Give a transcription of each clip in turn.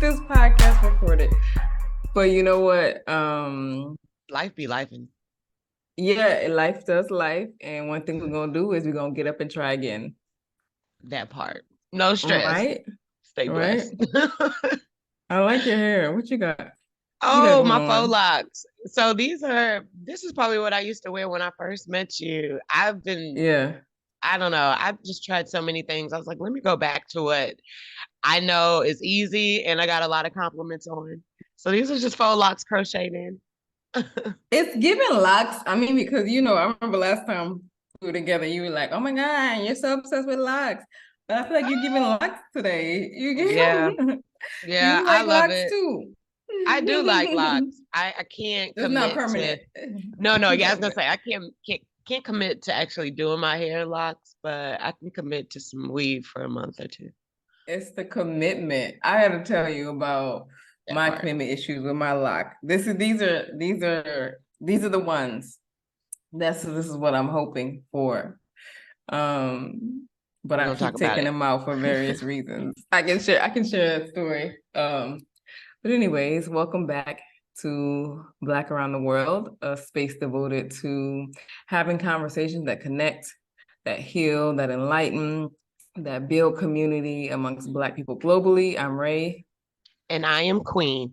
this podcast recorded. But you know what? Life be lifing. Yeah, life does life. And one thing we're gonna do is we're gonna get up and try again. That part. No stress. Right? Stay Right? blessed. I like your hair. What you got? What you got Oh, going my faux on? locks. So this is probably what I used to wear when I first met you. Yeah. I don't know. I've just tried so many things. I was like, let me go back to what I know is easy and I got a lot of compliments on. So these are just faux locks crocheted in. It's giving locks. I mean, because I remember last time we were together, you were like, "Oh my God, you're so obsessed with locks." But I feel like you're giving locks today. Yeah. You Yeah, you I like love locks it. too. I do like locks. I can't It's not commit to permanent. no, yeah, I was gonna Permanent. say I can't commit to actually doing my hair locks, but I can commit to some weave for a month or two. It's the commitment. I had to tell you about That my part. commitment issues with my lock. These are the ones. This is what I'm hoping for. But We're I gonna talk keep about taking it. them out for various reasons. I can share a story. But anyways, welcome back to Black Around the World, a space devoted to having conversations that connect, that heal, that enlighten, that build community amongst Black people globally. I'm Ray. And I am Queen.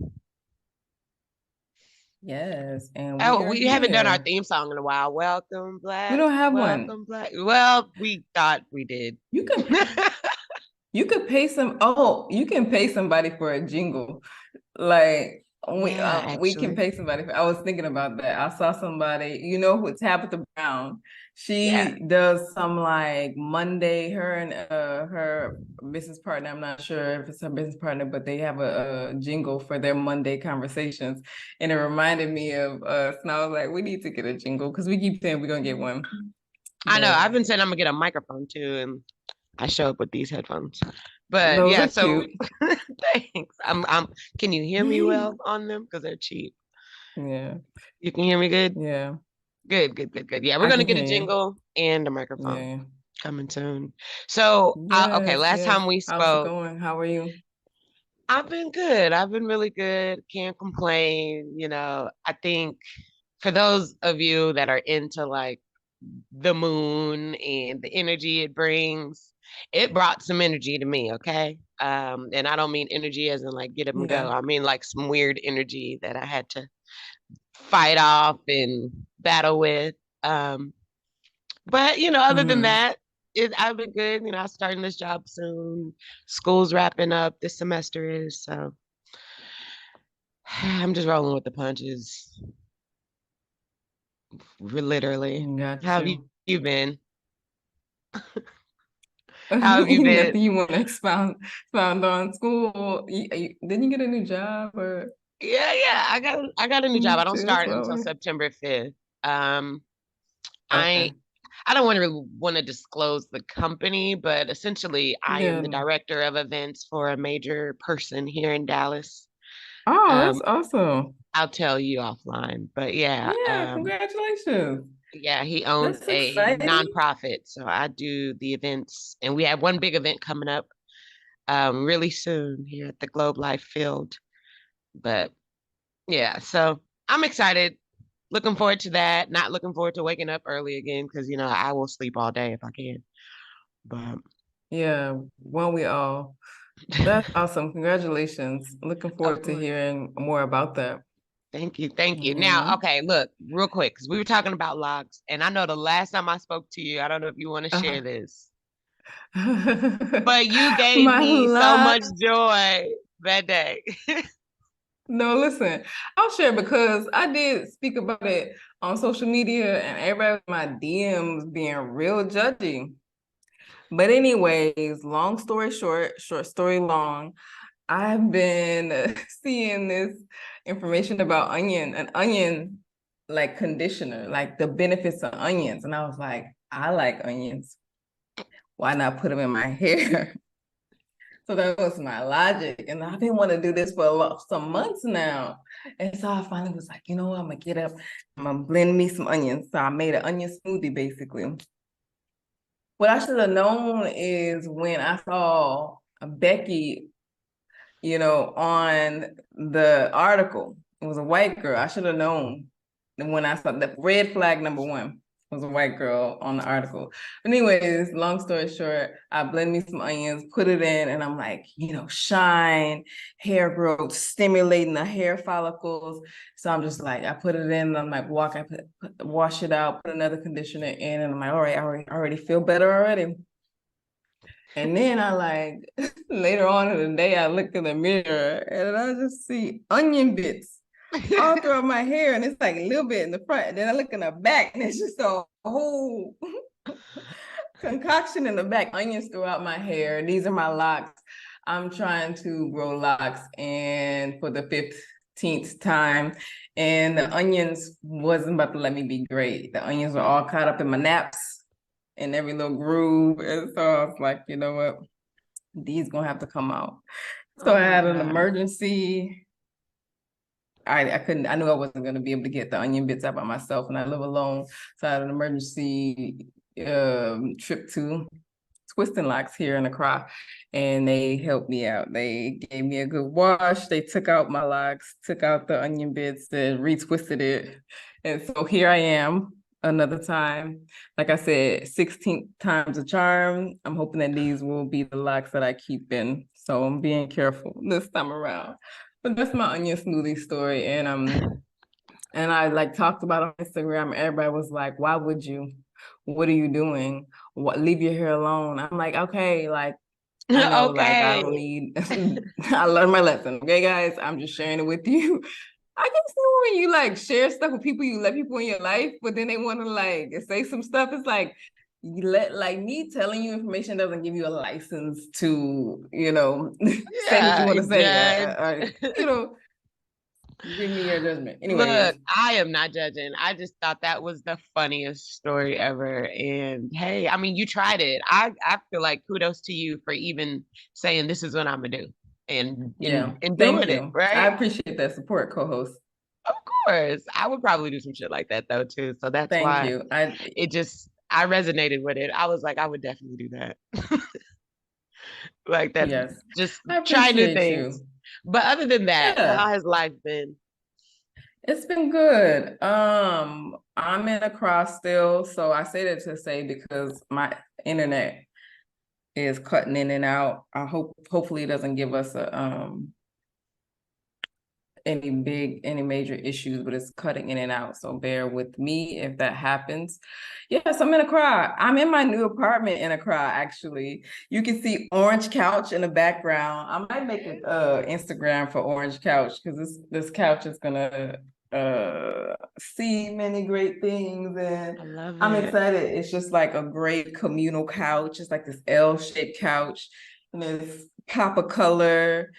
Yes, and we Oh, are we haven't done our here. theme song in a while. Welcome, We Black. don't have one. Welcome, Black. Well, we thought we did. You can you could pay some. Oh, you can pay somebody for a jingle. Like Yeah, we can actually. pay somebody. I was thinking about that. I saw somebody, who Tabitha Brown. Yeah. She does some like Monday. Her and her business partner. I'm not sure if it's her business partner, but they have a jingle for their Monday conversations, and it reminded me of us. And I was like, we need to get a jingle because we keep saying we're gonna get one, I know. but I've been saying I'm gonna get a microphone too, and I show up with these headphones. But those yeah, are so cute. thanks. Can you hear me well on them? Because they're cheap. Yeah, You can hear me good? yeah, Good. Yeah, we're I gonna can get a hear you. jingle and a microphone Yeah. coming soon. So, okay, Yes, last yes. time we How's it spoke, going? How are you? I've been good. I've been really good. Can't complain. I think for those of you that are into like the moon and the energy it brings, it brought some energy to me, okay? And I don't mean energy as in like get up and go. Yeah. I mean like some weird energy that I had to fight off and battle with. Um, but other than Hmm. that, I've been good. I'm starting this job soon. School's wrapping up. This semester is so. I'm just rolling with the punches, literally. Got How have you, you. you been? How have you been? Nothing you want to expound on school? Didn't you get a new job or Yeah. I got a new job. I don't too as start until well? September 5th. Um, I Okay. I don't want to disclose the company, but essentially I am the Yeah. director of events for a major person here in Dallas. Oh, that's Um, awesome. I'll tell you offline, but yeah, Yeah, congratulations. yeah, he owns That's a exciting. nonprofit, so I do the events, and we have one big event coming up really soon here at the Globe Life Field. But yeah, so I'm excited. Looking forward to that. Not looking forward to waking up early again because I will sleep all day if I can. But Yeah, won't we all? That's awesome. Congratulations. Looking of forward to course. hearing more about that. Thank you. Now, okay, look, real quick, because we were talking about locks, and I know the last time I spoke to you, I don't know if you want to Uh, share this, but you gave my me so much luck. joy that day. No, listen, I'll share because I did speak about it on social media and everybody in my DMs being real judgy. But anyways, long story short, short story long, I've been seeing this information about an onion like conditioner, like the benefits of onions. And I was like, I like onions. Why not put them in my hair? So that was my logic. And I've been wanting to do this for some months now. And so I finally was like, you know what? I'm gonna get up, I'm gonna blend me some onions. So I made an onion smoothie basically. What I should have known is when I saw Becky on the article. It was a white girl. I should have known. And when I saw the red flag #1 was a white girl on the article. But anyways, long story short, I blend me some onions, put it in, and I'm like, shine, hair growth, stimulating the hair follicles. So I'm just like, I put it in, and I'm like, wash it out, put another conditioner in, and I'm like, all right, I already feel better already. And then I later on in the day, I look in the mirror and I just see onion bits all throughout my hair. And it's like a little bit in the front. And then I look in the back and it's just a whole concoction in the back, onions throughout my hair. These are my locks. I'm trying to grow locks and for the 15th time. And the onions wasn't about to let me be great. The onions were all caught up in my naps in every little groove. And so I was like, you know what? These gonna have to come out. So I had an emergency. I knew I wasn't gonna be able to get the onion bits out by myself, and I live alone. So I had an emergency trip to Twisting Locks here in Accra, and they helped me out. They gave me a good wash. They took out my locks, took out the onion bits, and retwisted it. And so here I am another time. Like I said, 16th time's a charm. I'm hoping that these will be the locks that I keep in. So I'm being careful this time around. But that's my onion smoothie story. And I talked about it on Instagram. Everybody was like, why would you? What are you doing? What, leave your hair alone. I'm like, okay, I know, I don't need, I learned my lesson. Okay, guys, I'm just sharing it with you. I can see when you share stuff with people, you let people in your life, but then they want to say some stuff. It's like, you let me telling you information doesn't give you a license to, say what you want to say. Give me your judgment. Anyways. Look, I am not judging. I just thought that was the funniest story ever. And hey, I mean, you tried it. I feel like kudos to you for even saying this is what I'm gonna do and doing it, right? I appreciate that support, co-host. Of course. I would probably do some shit like that though too. So that's why I resonated with it. I was like, I would definitely do that. Like that. Yes. Just try new things. But other than that, how has life been? It's been good. I'm in Accra still, so I say that to say because my internet is cutting in and out. Hopefully it doesn't give us any major issues, but it's cutting in and out. So bear with me if that happens. Yes, I'm in Accra. I'm in my new apartment in Accra, actually. You can see orange couch in the background. I might make an Instagram for orange couch because this couch is gonna see many great things, and I'm excited. It's just like a great communal couch. It's like this L-shaped couch and this copper color.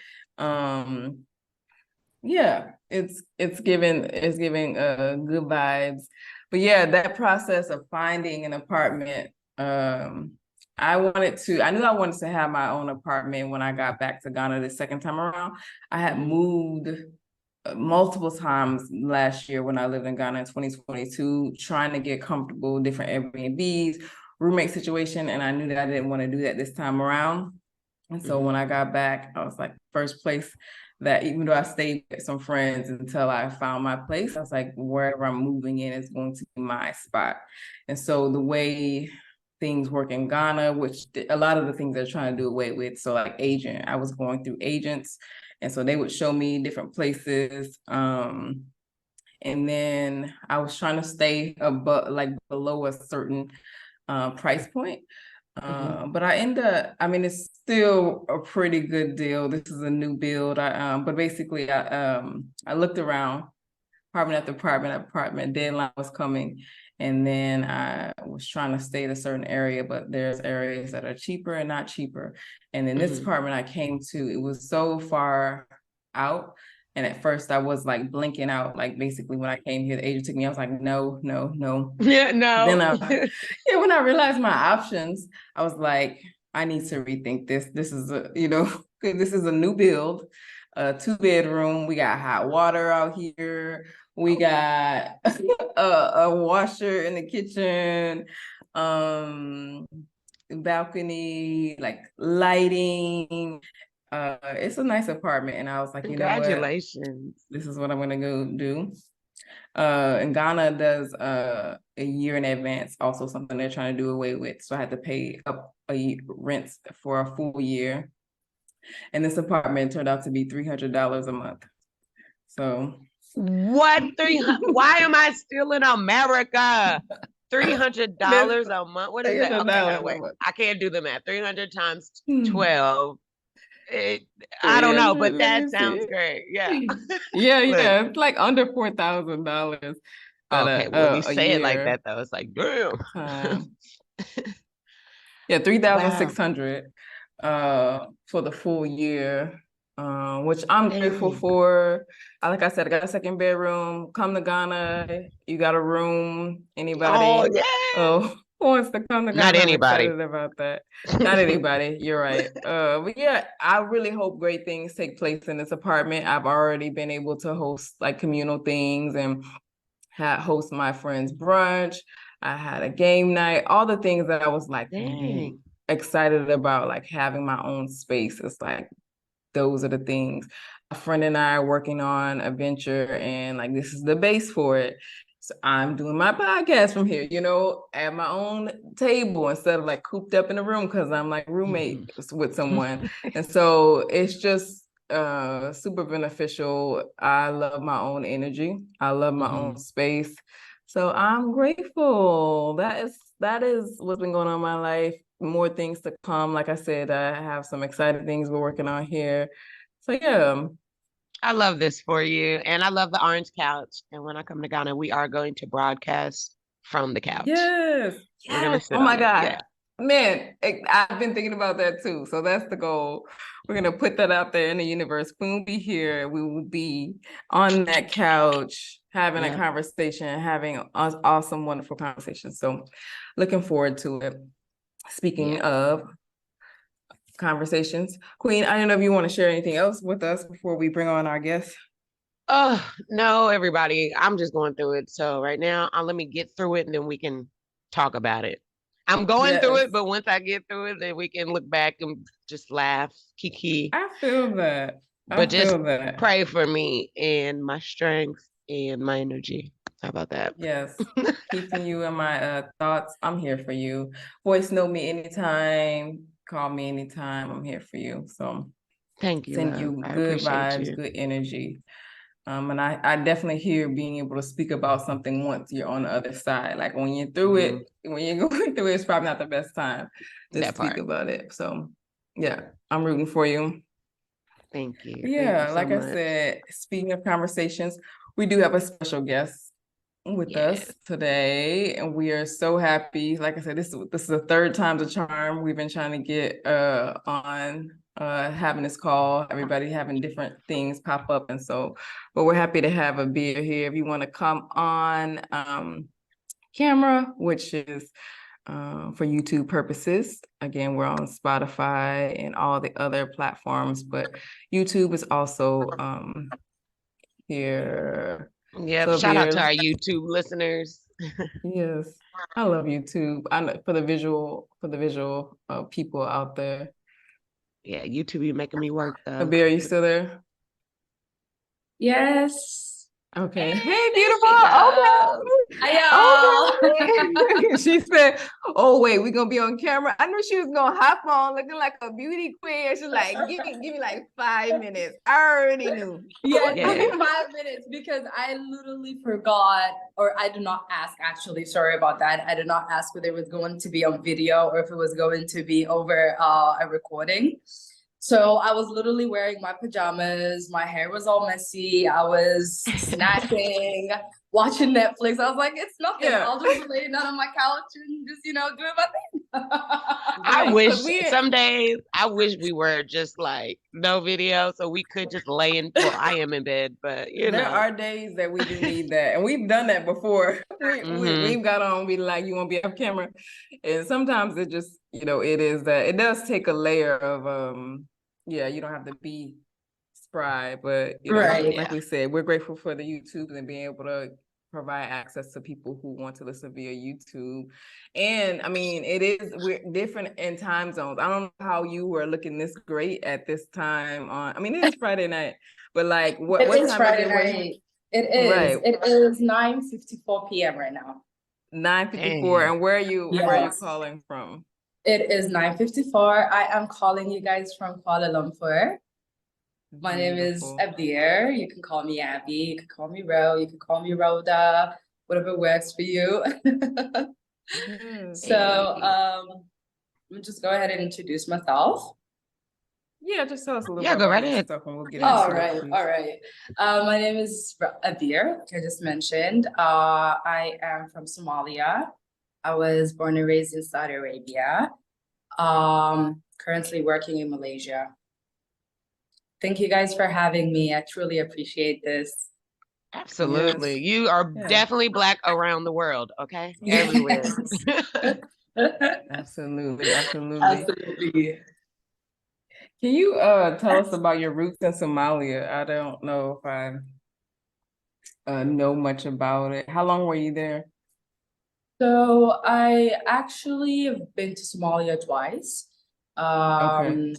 Yeah, it's giving good vibes. But yeah, that process of finding an apartment, I knew I wanted to have my own apartment when I got back to Ghana the second time around. I had moved multiple times last year when I lived in Ghana in 2022, trying to get comfortable, different Airbnbs, roommate situation, and I knew that I didn't want to do that this time around. And so when I got back, I was like, first place that even though I stayed with some friends until I found my place, I was like, wherever I'm moving in is going to be my spot. And so the way things work in Ghana, which a lot of the things they're trying to do away with, so like agent, I was going through agents, and so they would show me different places. And then I was trying to stay above, below a certain price point. But it's still a pretty good deal. This is a new build. But basically I looked around apartment after apartment, deadline was coming. And then I was trying to stay in a certain area, but there's areas that are cheaper and not cheaper. And then this apartment I came to, it was so far out. And at first I was like blinking out, like basically when I came here, the agent took me, I was like, no. Yeah, no. Then when I realized my options, I was like, I need to rethink this. This is this is a new build, a 2-bedroom. We got hot water out here. We got a washer in the kitchen, balcony, like lighting. It's a nice apartment, and I was like, you know what, Congratulations. this is what I'm gonna go do. And Ghana does a year in advance, also something they're trying to do away with. So I had to pay up rent for a full year. And this apartment turned out to be $300 a month. So What? 300? Why am I still in America? $300 a month. What is that? Okay, no, $300 a wait. month. I can't do the math. 300 times Hmm. 12. I don't know, 300, but let me that sounds see. great. Yeah. Yeah, Look, yeah. It's like under $4,000 at okay, well, when you a say it like year that, though, it's like, damn. time. Yeah, three thousand Wow. six hundred for the full year. Which I'm grateful Dang. for. Like I said, I got a second bedroom. Come to Ghana, you got a room. Oh, Anybody yeah. who wants to come to Not Ghana, I'm anybody. excited about that. Not anybody, you're right. But yeah, I really hope great things take place in this apartment. I've already been able to host like communal things and host my friend's brunch. I had a game night, all the things that I was like Dang. excited about, like having my own space. It's like those are the things. A friend and I are working on a venture, and like this is the base for it. So I'm doing my podcast from here, at my own table instead of like cooped up in a room because I'm like roommate with someone. And so it's just super beneficial. I love my own energy. I love my own space. So I'm grateful. That is what's been going on in my life. More things to come. Like I said, I have some exciting things we're working on here. So yeah. I love this for you. And I love the orange couch. And when I come to Ghana, we are going to broadcast from the couch. Yes. We're going to Yes. sit Oh my on it. God. Yeah. Man, I've been thinking about that too. So that's the goal. We're gonna put that out there in the universe. We will be here. We will be on that couch having a Yeah. conversation, having awesome, wonderful conversations. So looking forward to it. Speaking Yeah. of conversations, Queen, I don't know if you want to share anything else with us before we bring on our guests. Oh, no, everybody. I'm just going through it. So right now, let me get through it and then we can talk about it. I'm going through Yes. it, but once I get through it, then we can look back and just laugh, kiki. I feel that. I But just feel that. pray for me and my strength and my energy. How about that? Yes. Keeping you in my thoughts. I'm here for you. Voice note me anytime. Call me anytime. I'm here for you. So Thank you, send love. you I good appreciate vibes, you. good energy. And I definitely hear being able to speak about something once you're on the other side. Like when you're through it, when you're going through it, it's probably not the best time to That speak part. about it. So yeah, I'm rooting for you. Thank you. Thank you Yeah, so like I much. said, speaking of conversations, we do have a special guest with us Yes. today, and we are so happy. Like I said, this is the third time's a charm. We've been trying to get on having this call, everybody having different things pop up, and so, but we're happy to have Abeer here. If you want to come on camera, which is for YouTube purposes. Again, we're on Spotify and all the other platforms, but YouTube is also here. Yep. So Shout out to Abeer, our YouTube listeners. yes, I love YouTube. I know for the visual people out there. Yeah, YouTube, you making me work though. Abeer, are you still there? Yes. Okay. Hey, Hey, there beautiful. she goes. Hi, y'all. Okay. Okay. She said, "Oh wait, we're gonna be on camera." I knew she was gonna hop on looking like a beauty queen. She's like, give me like 5 minutes. I already knew. Yes, give Yeah. me 5 minutes because I literally forgot, or I did not ask actually. Sorry about that. I did not ask whether it was going to be on video or if it was going to be over a recording. So I was literally wearing my pajamas. My hair was all messy. I was snacking, watching Netflix. I was like, it's nothing. Yeah. I'll just lay down on my couch and just, doing my thing. I Right, wish 'cause some days I wish we were just like no video so we could just lay in. Well, I am in bed, but there are days that we do need that, and we've done that before. We've got on, be like, you won't be off camera, and sometimes it just, it is that it does take a layer of yeah, you don't have to be spry, but Right. like we said, we're grateful for the YouTube and being able to provide access to people who want to listen via YouTube. And I mean, we're different in time zones. I don't know how you were looking this great at this time on, I mean, it is Friday night, but like what is time Friday is it? night. It is. Right. It is 9:54 p.m. right now. 9:54. And where are you Yes. calling from? It is 9:54. I am calling you guys from Kuala Lumpur. My name is Abeer. You can call me Abby. You can call me Ro. You can call me Rhoda. Whatever works for you. So let me just go ahead and introduce myself. Yeah, just tell us a little bit go about right your ahead. stuff and we'll get into it. All right. My name is Abeer, like I just mentioned. I am from Somalia. I was born and raised in Saudi Arabia. Currently working in Malaysia. Thank you guys for having me. I truly appreciate this. Absolutely. Yes. You are definitely Black around the world, okay? Yes. Everywhere. Absolutely. Can you tell us about your roots in Somalia? I don't know if I know much about it. How long were you there? So I actually have been to Somalia twice. Okay.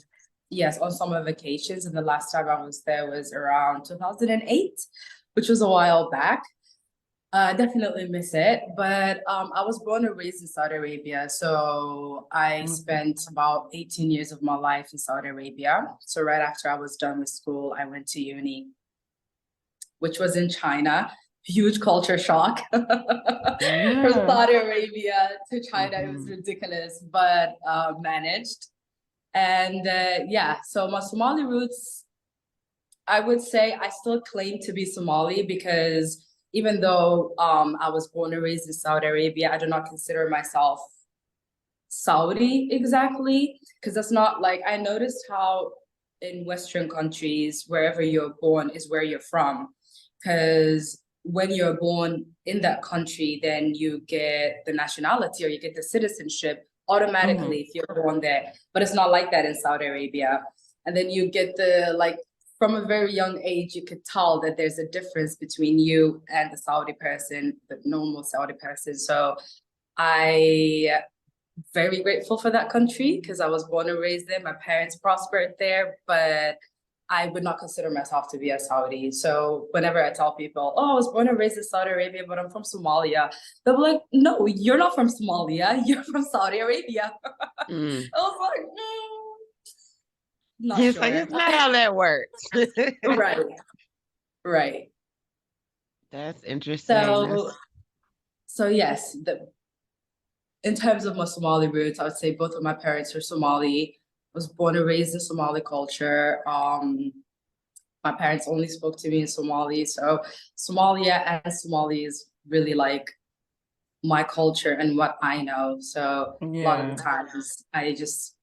Yes, on summer vacations, and the last time I was there was around 2008, which was a while back. Definitely miss it, but I was born and raised in Saudi Arabia, so I spent about 18 years of my life in Saudi Arabia. So right after I was done with school, I went to uni, which was in China. Huge culture shock from Saudi Arabia to China. It was ridiculous, but managed. And so my Somali roots, I would say I still claim to be Somali because even though I was born and raised in Saudi Arabia, I do not consider myself Saudi exactly, because that's not like, I noticed how in Western countries, wherever you're born is where you're from. Because when you're born in that country, then you get the nationality or you get the citizenship automatically if you're born there. But it's not like that in Saudi Arabia. And then you get the, like, from a very young age, you could tell that there's a difference between you and the Saudi person, the normal Saudi person. So I very grateful for that country because I was born and raised there. My parents prospered there, but I would not consider myself to be a Saudi. So whenever I tell people, oh, I was born and raised in Saudi Arabia, but I'm from Somalia, they'll be like, no, you're not from Somalia. You're from Saudi Arabia. I was like, not sure. Like, it's not how that works. Right. That's interesting. So yes, in terms of my Somali roots, I would say both of my parents are Somali. I was born and raised in Somali culture. My parents only spoke to me in Somali. So Somalia and Somali is really like my culture and what I know. So a lot of the times I just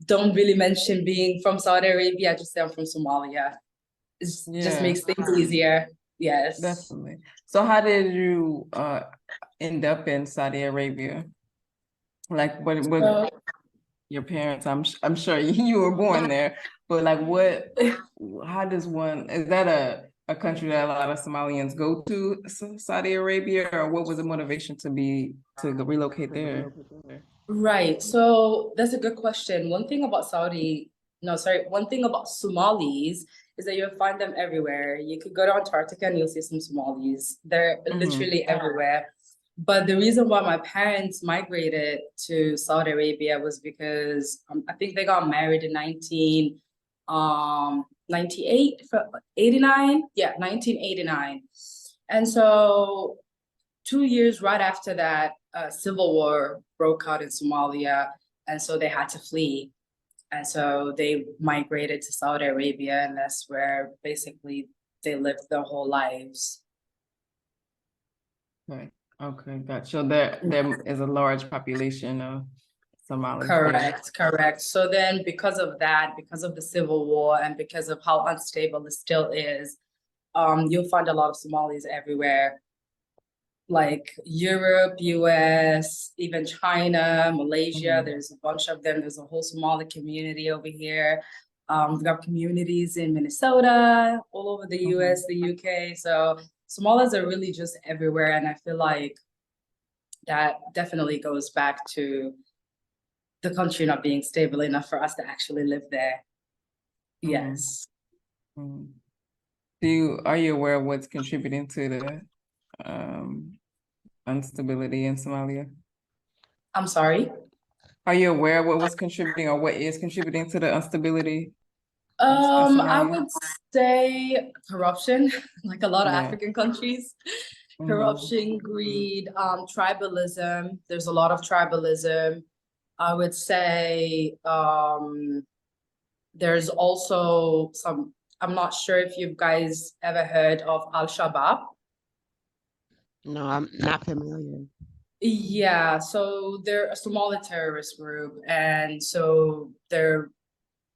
don't really mention being from Saudi Arabia. I just say I'm from Somalia. It just makes things easier. Yes. Definitely. So how did you end up in Saudi Arabia? Like what your parents, I'm sure you were born there, but like how does one, is that a country that a lot of Somalians go to, Saudi Arabia, or what was the motivation to relocate there? Right. So that's a good question. One thing about Somalis is that you'll find them everywhere. You could go to Antarctica and you'll see some Somalis. They're literally everywhere. But the reason why my parents migrated to Saudi Arabia was because I think they got married in 1989. And so 2 years right after that, civil war broke out in Somalia, and so they had to flee. And so they migrated to Saudi Arabia, and that's where basically they lived their whole lives. Right. Okay, gotcha. So there is a large population of Somalis. Correct. So then because of that, because of the civil war and because of how unstable it still is, you'll find a lot of Somalis everywhere. Like Europe, US, even China, Malaysia, there's a bunch of them. There's a whole Somali community over here. We've got communities in Minnesota, all over the US, the UK. So Somalians are really just everywhere, and I feel like that definitely goes back to the country not being stable enough for us to actually live there. Yes. Mm. Are you aware of what's contributing to the instability in Somalia? I'm sorry. Are you aware of what was contributing or what is contributing to the instability in I Somalia? would say corruption, like a lot of Yeah. African countries. Mhm. Corruption, greed, tribalism. There's a lot of tribalism. I would say there's also some, I'm not sure if you guys ever heard of Al-Shabaab. No, I'm not familiar. Yeah, so they're a Somali terrorist group, and so they're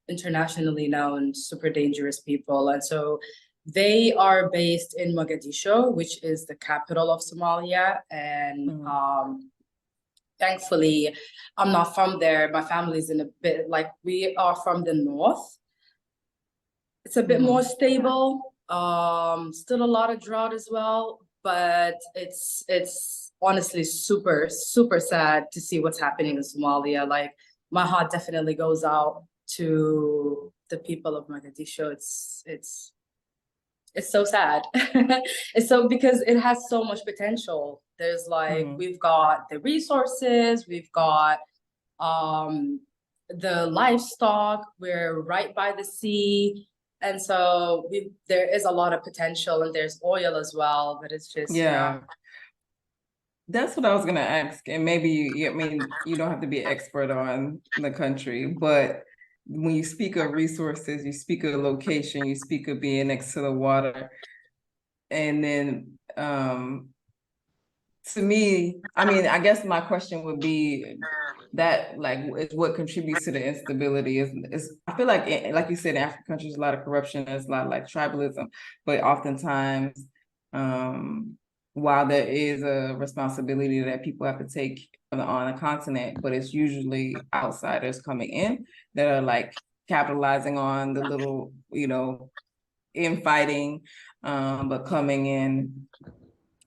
internationally known, super dangerous people. And so they are based in Mogadishu, which is the capital of Somalia. And thankfully, I'm not from there. My family's in a bit, like, we are from the north. It's a bit more stable. Still a lot of drought as well, but it's honestly super, super sad to see what's happening in Somalia. Like, my heart definitely goes out to the people of Mogadishu. It's so sad. It's so, because it has so much potential. There's like, we've got the resources, we've got the livestock, we're right by the sea. And so there is a lot of potential, and there's oil as well, but it's just, yeah. That's what I was gonna ask. And maybe, I mean, you don't have to be an expert on the country, but when you speak of resources, you speak of location, you speak of being next to the water. And then to me, I mean, I guess my question would be that, like, is what contributes to the instability is I feel like you said, in African countries, a lot of corruption, there's a lot of like tribalism, but oftentimes, while there is a responsibility that people have to take on a continent, but it's usually outsiders coming in that are like capitalizing on the little, infighting, but coming in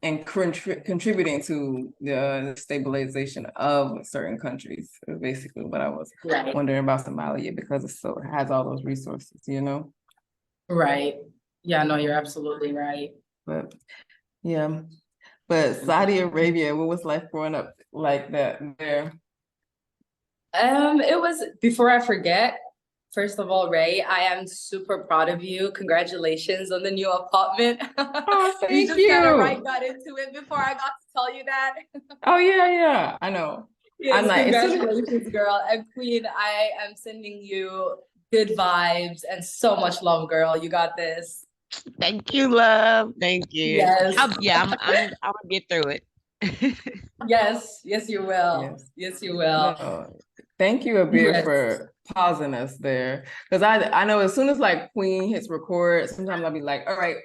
and contributing to the stabilization of certain countries. Basically what I was wondering about Somalia, because it has all those resources, Right. Yeah, no, you're absolutely right. But yeah. But Saudi Arabia, what was life growing up like that there? It was, before I forget, first of all, Ray, I am super proud of you. Congratulations on the new apartment. Oh, thank you just got into it before I got to tell you that. Oh, yeah, I know. Yes, congratulations, girl. And Queen, I am sending you good vibes and so much love, girl. You got this. Thank you, love. Thank you. Yes. I'm gonna get through it. Yes, you will. Yes, you will. No. Thank you, Abeer, for pausing us there. Because I know as soon as like Queen hits record, sometimes I'll be like, all right.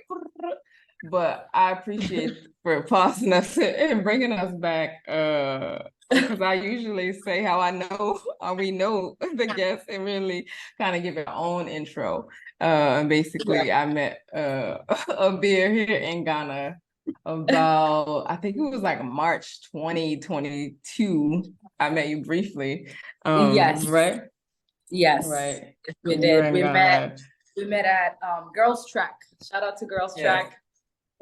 But I appreciate for pausing us and bringing us back. Because I usually say how I know, or we know the guests, and really kind of give our own intro. And basically, I met Abeer here in Ghana about, I think it was like March 2022. I met you briefly. Yes. Right? Yes. Right. We did. We met at Girls Track. Shout out to Girls Track.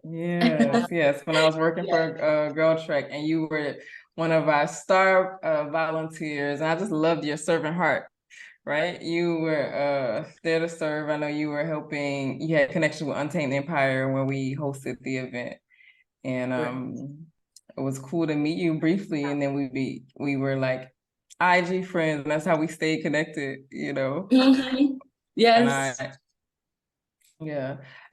Yes. When I was working for Girl Track, and you were one of our star volunteers, and I just loved your servant heart. Right, you were there to serve. I know you were helping. You had connection with Untamed Empire when we hosted the event, and it was cool to meet you briefly. And then we were like IG friends, and that's how we stayed connected. Yes.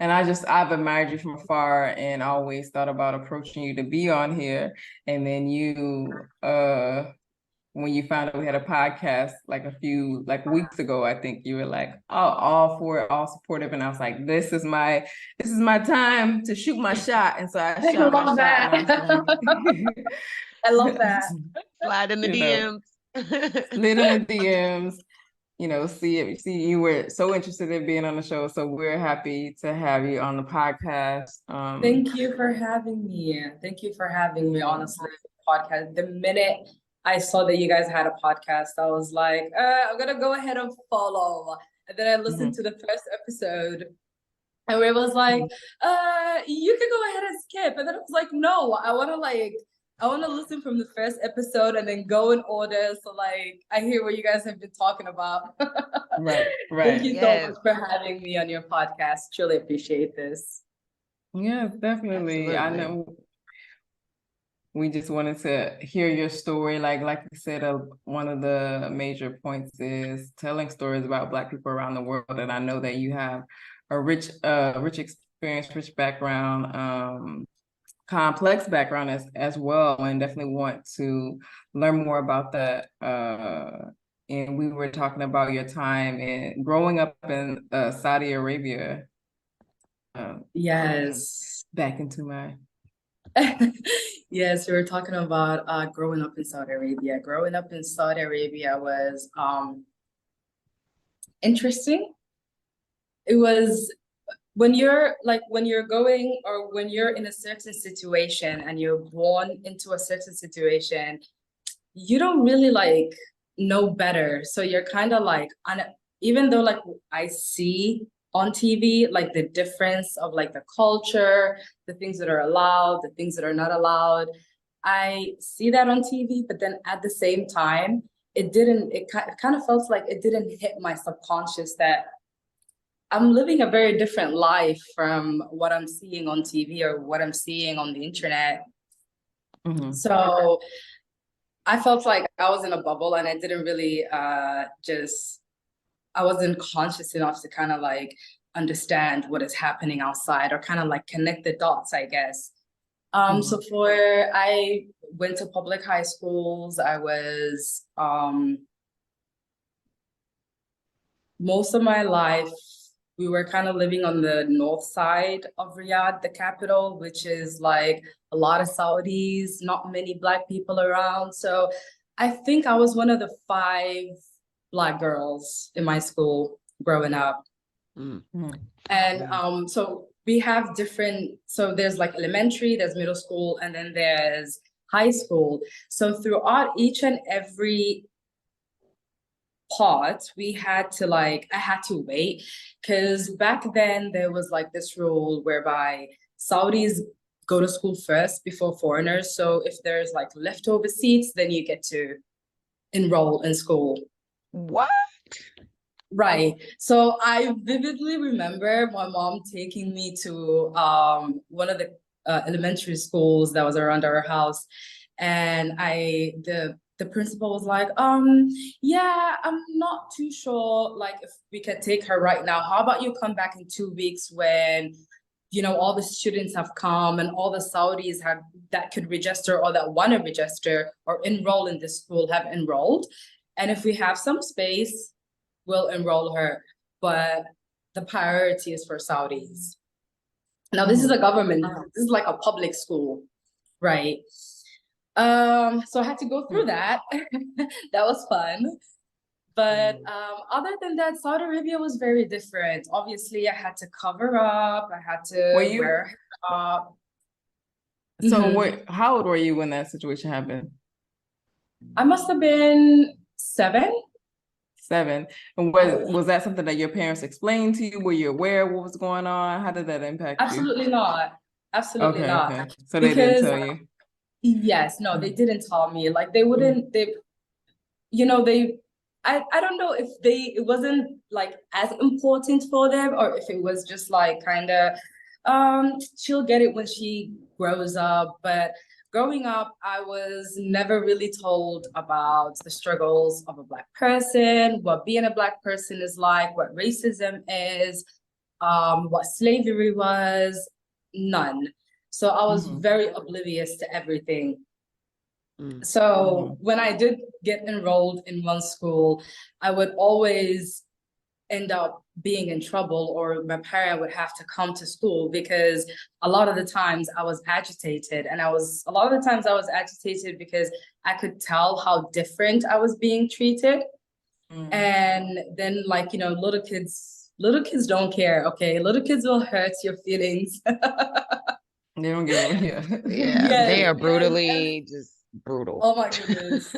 And I've admired you from afar, and always thought about approaching you to be on here. And then you when you found out we had a podcast like a few weeks ago, I think you were like, all for it, all supportive. And I was like, this is my time to shoot my shot. And so I shot my shot. I love that. Slide in the DMs. Slid in the DMs. see you were so interested in being on the show. So we're happy to have you on the podcast. Thank you for having me. Thank you for having me, honestly, podcast. The minute I saw that you guys had a podcast, I was like, I'm gonna go ahead and follow. And then I listened to the first episode, and it was like, you can go ahead and skip. And then I was like, no, I want to listen from the first episode and then go in order. So like, I hear what you guys have been talking about. Right. Thank you so much for having me on your podcast. Truly appreciate this. Yes, definitely. I know we just wanted to hear your story. Like you said, one of the major points is telling stories about Black people around the world. And I know that you have a rich experience, rich background, complex background as well, and definitely want to learn more about that. And we were talking about your time and growing up in Saudi Arabia. Yes. Back into my Yes, we were talking about growing up in Saudi Arabia. Growing up in Saudi Arabia was interesting. It was when you're going, or when you're in a certain situation and you're born into a certain situation, you don't really like know better. So you're kind of like, even though like I see on TV, like the difference of like the culture, the things that are allowed, the things that are not allowed. I see that on TV, but then at the same time, it kind of felt like it didn't hit my subconscious that I'm living a very different life from what I'm seeing on TV or what I'm seeing on the internet. So I felt like I was in a bubble, and I didn't really I wasn't conscious enough to kind of like understand what is happening outside, or kind of like connect the dots, I guess. So I went to public high schools. I was most of my life, we were kind of living on the north side of Riyadh, the capital, which is like a lot of Saudis, not many Black people around. So I think I was one of the 5 Black girls in my school growing up. And so we have so there's like elementary, there's middle school, and then there's high school. So throughout each and every part, I had to wait, because back then there was like this rule whereby Saudis go to school first before foreigners. So if there's like leftover seats, then you get to enroll in school. What? Right. So I vividly remember my mom taking me to one of the elementary schools that was around our house, and the principal was like, yeah, I'm not too sure like if we can take her right now. How about you come back in 2 weeks when all the students have come and all the Saudis that could register or that want to register or enroll in this school have enrolled. And if we have some space, we'll enroll her. But the priority is for Saudis. Now, this is a government, this is like a public school, right? So I had to go through that. That was fun. But other than that, Saudi Arabia was very different. Obviously, I had to cover up. I had to wear up. So how old were you when that situation happened? I must have been 7. 7. And was that something that your parents explained to you? Were you aware of what was going on? How did that impact you? Absolutely not. Absolutely not. Okay. So they didn't tell you? Yes, no, they didn't tell me. Like they wouldn't, I don't know if it wasn't like as important for them, or if it was just like kind of, she'll get it when she grows up. But growing up, I was never really told about the struggles of a Black person, what being a Black person is like, what racism is, what slavery was, none. So I was very oblivious to everything. So when I did get enrolled in one school, I would always end up being in trouble, or my parent would have to come to school, because a lot of the times I was agitated, and I was agitated because I could tell how different I was being treated. And then like, you know, little kids don't care, okay? Little kids will hurt your feelings. They don't give a Yeah, they Yes, are yes. brutally just brutal. Oh my goodness.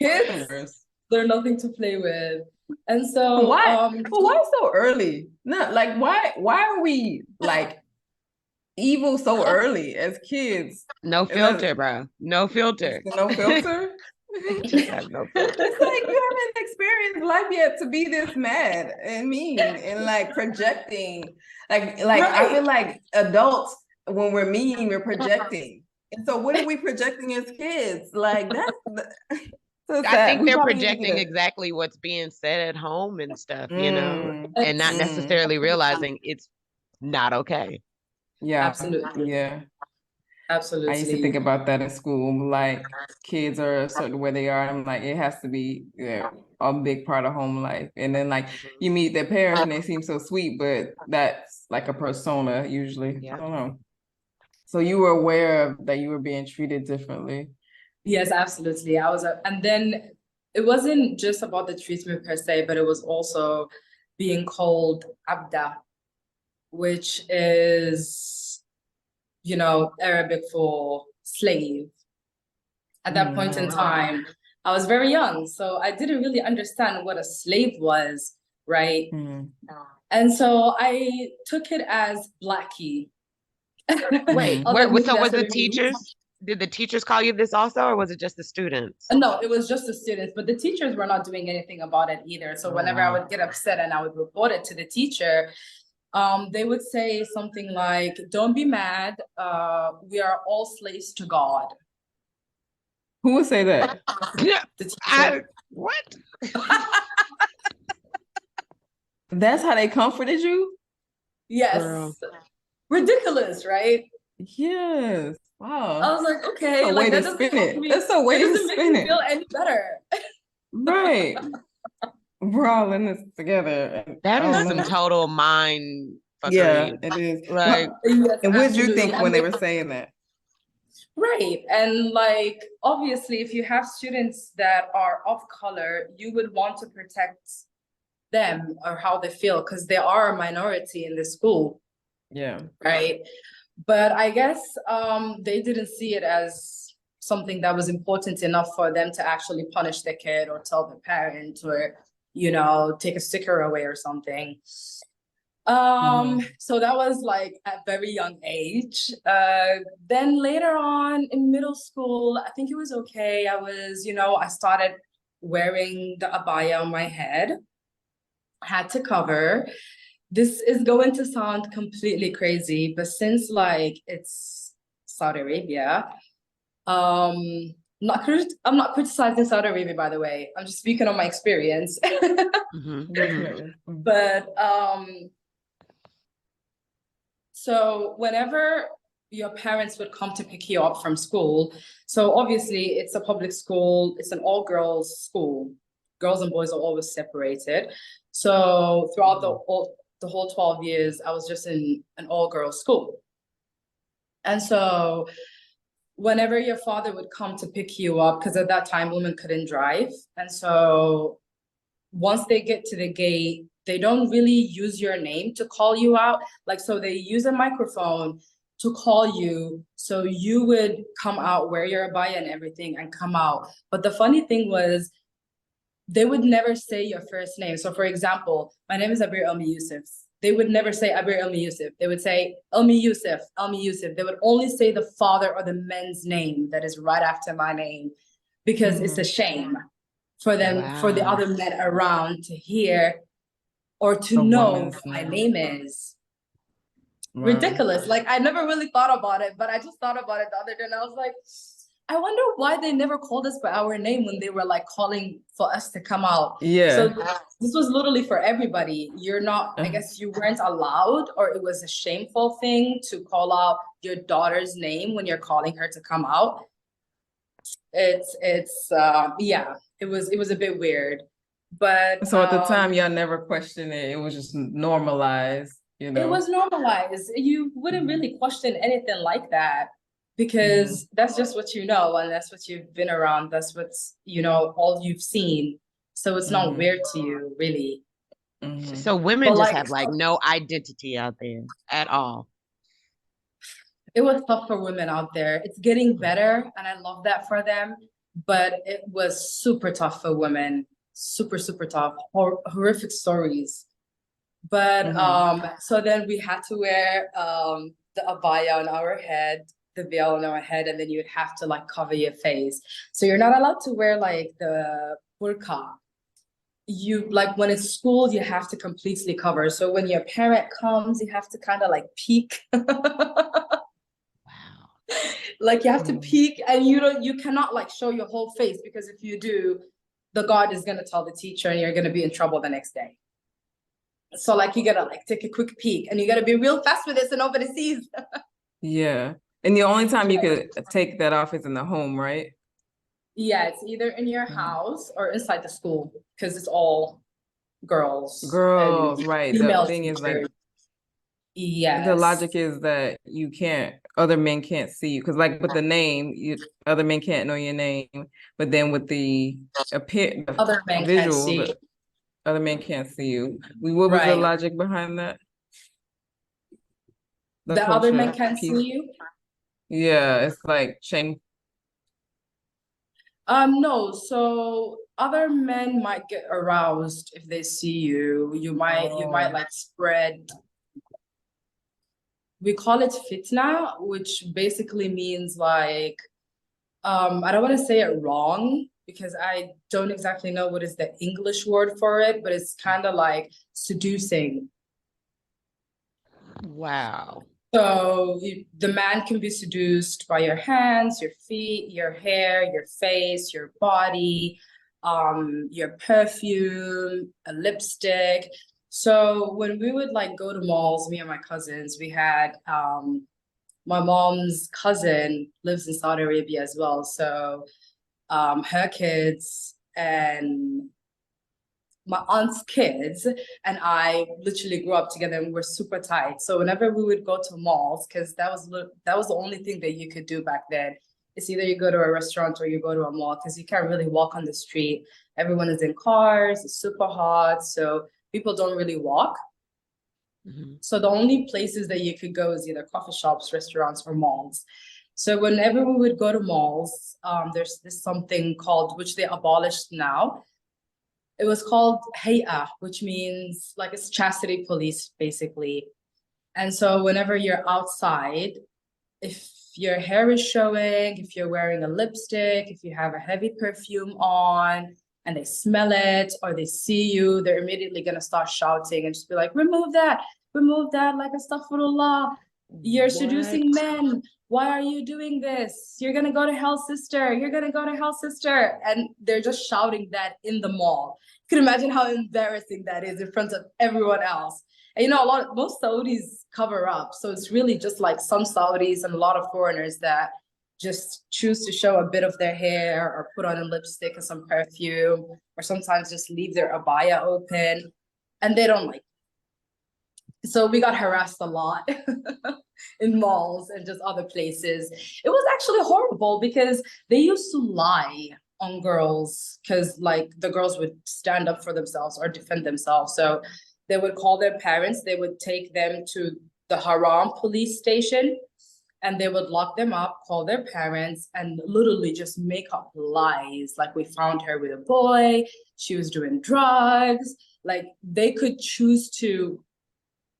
Kids, Worse. they're nothing to play with. And But so, why so early? Not like why are we like evil so early as kids? No And that's filter, bro. No filter. no filter. Just have no filter. It's like you haven't experienced life yet to be this mad and mean and like projecting. Like I feel like adults, when we're mean, we're projecting. And so what are we projecting as kids? Like that's so I sad. think We they're probably need to projecting get exactly what's being said at home and stuff, Mm, and not It's- necessarily realizing it's not okay. yeah, Absolutely. yeah. I used to Absolutely. think about that in school. Like kids are a certain way they are. I'm like, it has to be a big part of home life. And then like you meet their parents and they seem so sweet, but that's like a persona usually. Yeah. I don't know. So you were aware of that you were being treated differently. Yes, absolutely. And then it wasn't just about the treatment per se, but it was also being called Abda, which is, you know, Arabic for slave. At that point in time, I was very young, so I didn't really understand what a slave was, right? And so I took it as Blackie. Wait, I was like, maybe so was that's what the it means. teachers? Did the teachers call you this also, or was it just the students? No, it was just the students, but the teachers were not doing anything about it either. So whenever I would get upset and I would report it to the teacher, they would say something like, "Don't be mad. We are all slaves to God." Who would say that? The teacher. What? That's how they comforted you? Yes. Girl. Ridiculous, right? Yes. Wow. I was like, okay, That's a like way that to doesn't spin help it. me. That's a way It to doesn't make spin me it. feel any better. Right. We're all in this together. That I is don't some know. total mind Yeah, fuckery. it is. Like, Yes, And what did you absolutely. think when And they were saying that? right. And like, obviously, if you have students that are of color, you would want to protect them or how they feel because they are a minority in the school, Yeah. right? But I guess they didn't see it as something that was important enough for them to actually punish the kid or tell the parent or, you know, take a sticker away or something. So that was like at very young age. Then later on in middle school, I think it was okay. I was, you know, I started wearing the abaya on my head. I had to cover. This is going to sound completely crazy, but since like it's Saudi Arabia, I'm not criticizing Saudi Arabia, by the way. I'm just speaking on my experience. Definitely. But so whenever your parents would come to pick you up from school, so obviously it's a public school, it's an all-girls school. Girls and boys are always separated. So throughout the whole 12 years, I was just in an all-girls school. And so whenever your father would come to pick you up, because at that time women couldn't drive. And so once they get to the gate, they don't really use your name to call you out. Like, so they use a microphone to call you. So you would come out, wear your abaya and everything and come out. But the funny thing was, they would never say your first name. So for example, my name is Abeer Omi Yusuf. They would never say Abeer Omi Yusuf. They would say Omi Yusuf, Omi Yusuf. They would only say the father or the man's name that is right after my name because it's a shame for them, for the other men around to hear or to know what my name is. Ridiculous. Like I never really thought about it, but I just thought about it the other day and I was like, I wonder why they never called us by our name when they were like calling for us to come out. Yeah. So this was literally for everybody. You're not, I guess you weren't allowed, or it was a shameful thing to call out your daughter's name when you're calling her to come out. Yeah, it was a bit weird. But so at the time y'all never questioned it. It was just normalized, you know. It was normalized. You wouldn't really question anything like that because that's just what you know and that's what you've been around. That's what's, you know, all you've seen. So it's not weird to you, really. So women But just like, have like no identity out there at all. it was tough for women out there. It's getting better, and I love that for them. But it was super tough for women. Super, super tough. Horrific stories. But so then we had to wear the abaya on our head, the veil on our head, and then you'd have to like cover your face. So you're not allowed to wear like the burqa. You like when it's school, you have to completely cover. So when your parent comes, you have to kind of like peek. Wow. Like you have to peek, and you cannot like show your whole face, because if you do, the guard is gonna tell the teacher and you're gonna be in trouble the next day. So like you gotta like take a quick peek, and you gotta be real fast with it so nobody sees. Yeah. And the only time you could take that off is in the home, right? Yeah, it's either in your house or inside the school, because it's all girls and Girls, right. The female thing is like teachers. the Yes. logic is that you can't, other men can't see you. Because like with the name, other men can't know your name. But then with the Other men can't visual, see. the other men can't see you. What was the Right. logic behind that? The other men culture can't piece. see you. Yeah, it's like shame. No, so other men might get aroused if they see you. You might like spread. We call it fitna, which basically means like, I don't want to say it wrong because I don't exactly know what is the English word for it, but it's kind of like seducing. Wow. So the man can be seduced by your hands, your feet, your hair, your face, your body, your perfume, a lipstick. So when we would like go to malls, me and my cousins, we had my mom's cousin lives in Saudi Arabia as well. So her kids and my aunt's kids and I literally grew up together, and we're super tight. So whenever we would go to malls, because that was the only thing that you could do back then. It's either you go to a restaurant or you go to a mall, because you can't really walk on the street. Everyone is in cars, it's super hot, so people don't really walk. So the only places that you could go is either coffee shops, restaurants, or malls. So whenever we would go to malls, there's this something called, which they abolished now. It was called Hay'a, which means like it's chastity police, basically. And so whenever you're outside, if your hair is showing, if you're wearing a lipstick, if you have a heavy perfume on, and they smell it or they see you, they're immediately gonna start shouting and just be like, remove that, like astaghfirullah. You're seducing men. Why are you doing this? You're gonna go to hell, sister. You're gonna go to hell, sister. And they're just shouting that in the mall. You can imagine how embarrassing that is in front of everyone else. And you know, most Saudis cover up. So it's really just like some Saudis and a lot of foreigners that just choose to show a bit of their hair or put on a lipstick and some perfume, or sometimes just leave their abaya open, and they don't like it. So we got harassed a lot in malls and just other places. It was actually horrible because they used to lie on girls, because like the girls would stand up for themselves or defend themselves. So they would call their parents, they would take them to the haram police station, and they would lock them up, call their parents, and literally just make up lies. Like, we found her with a boy, she was doing drugs. Like, they could choose to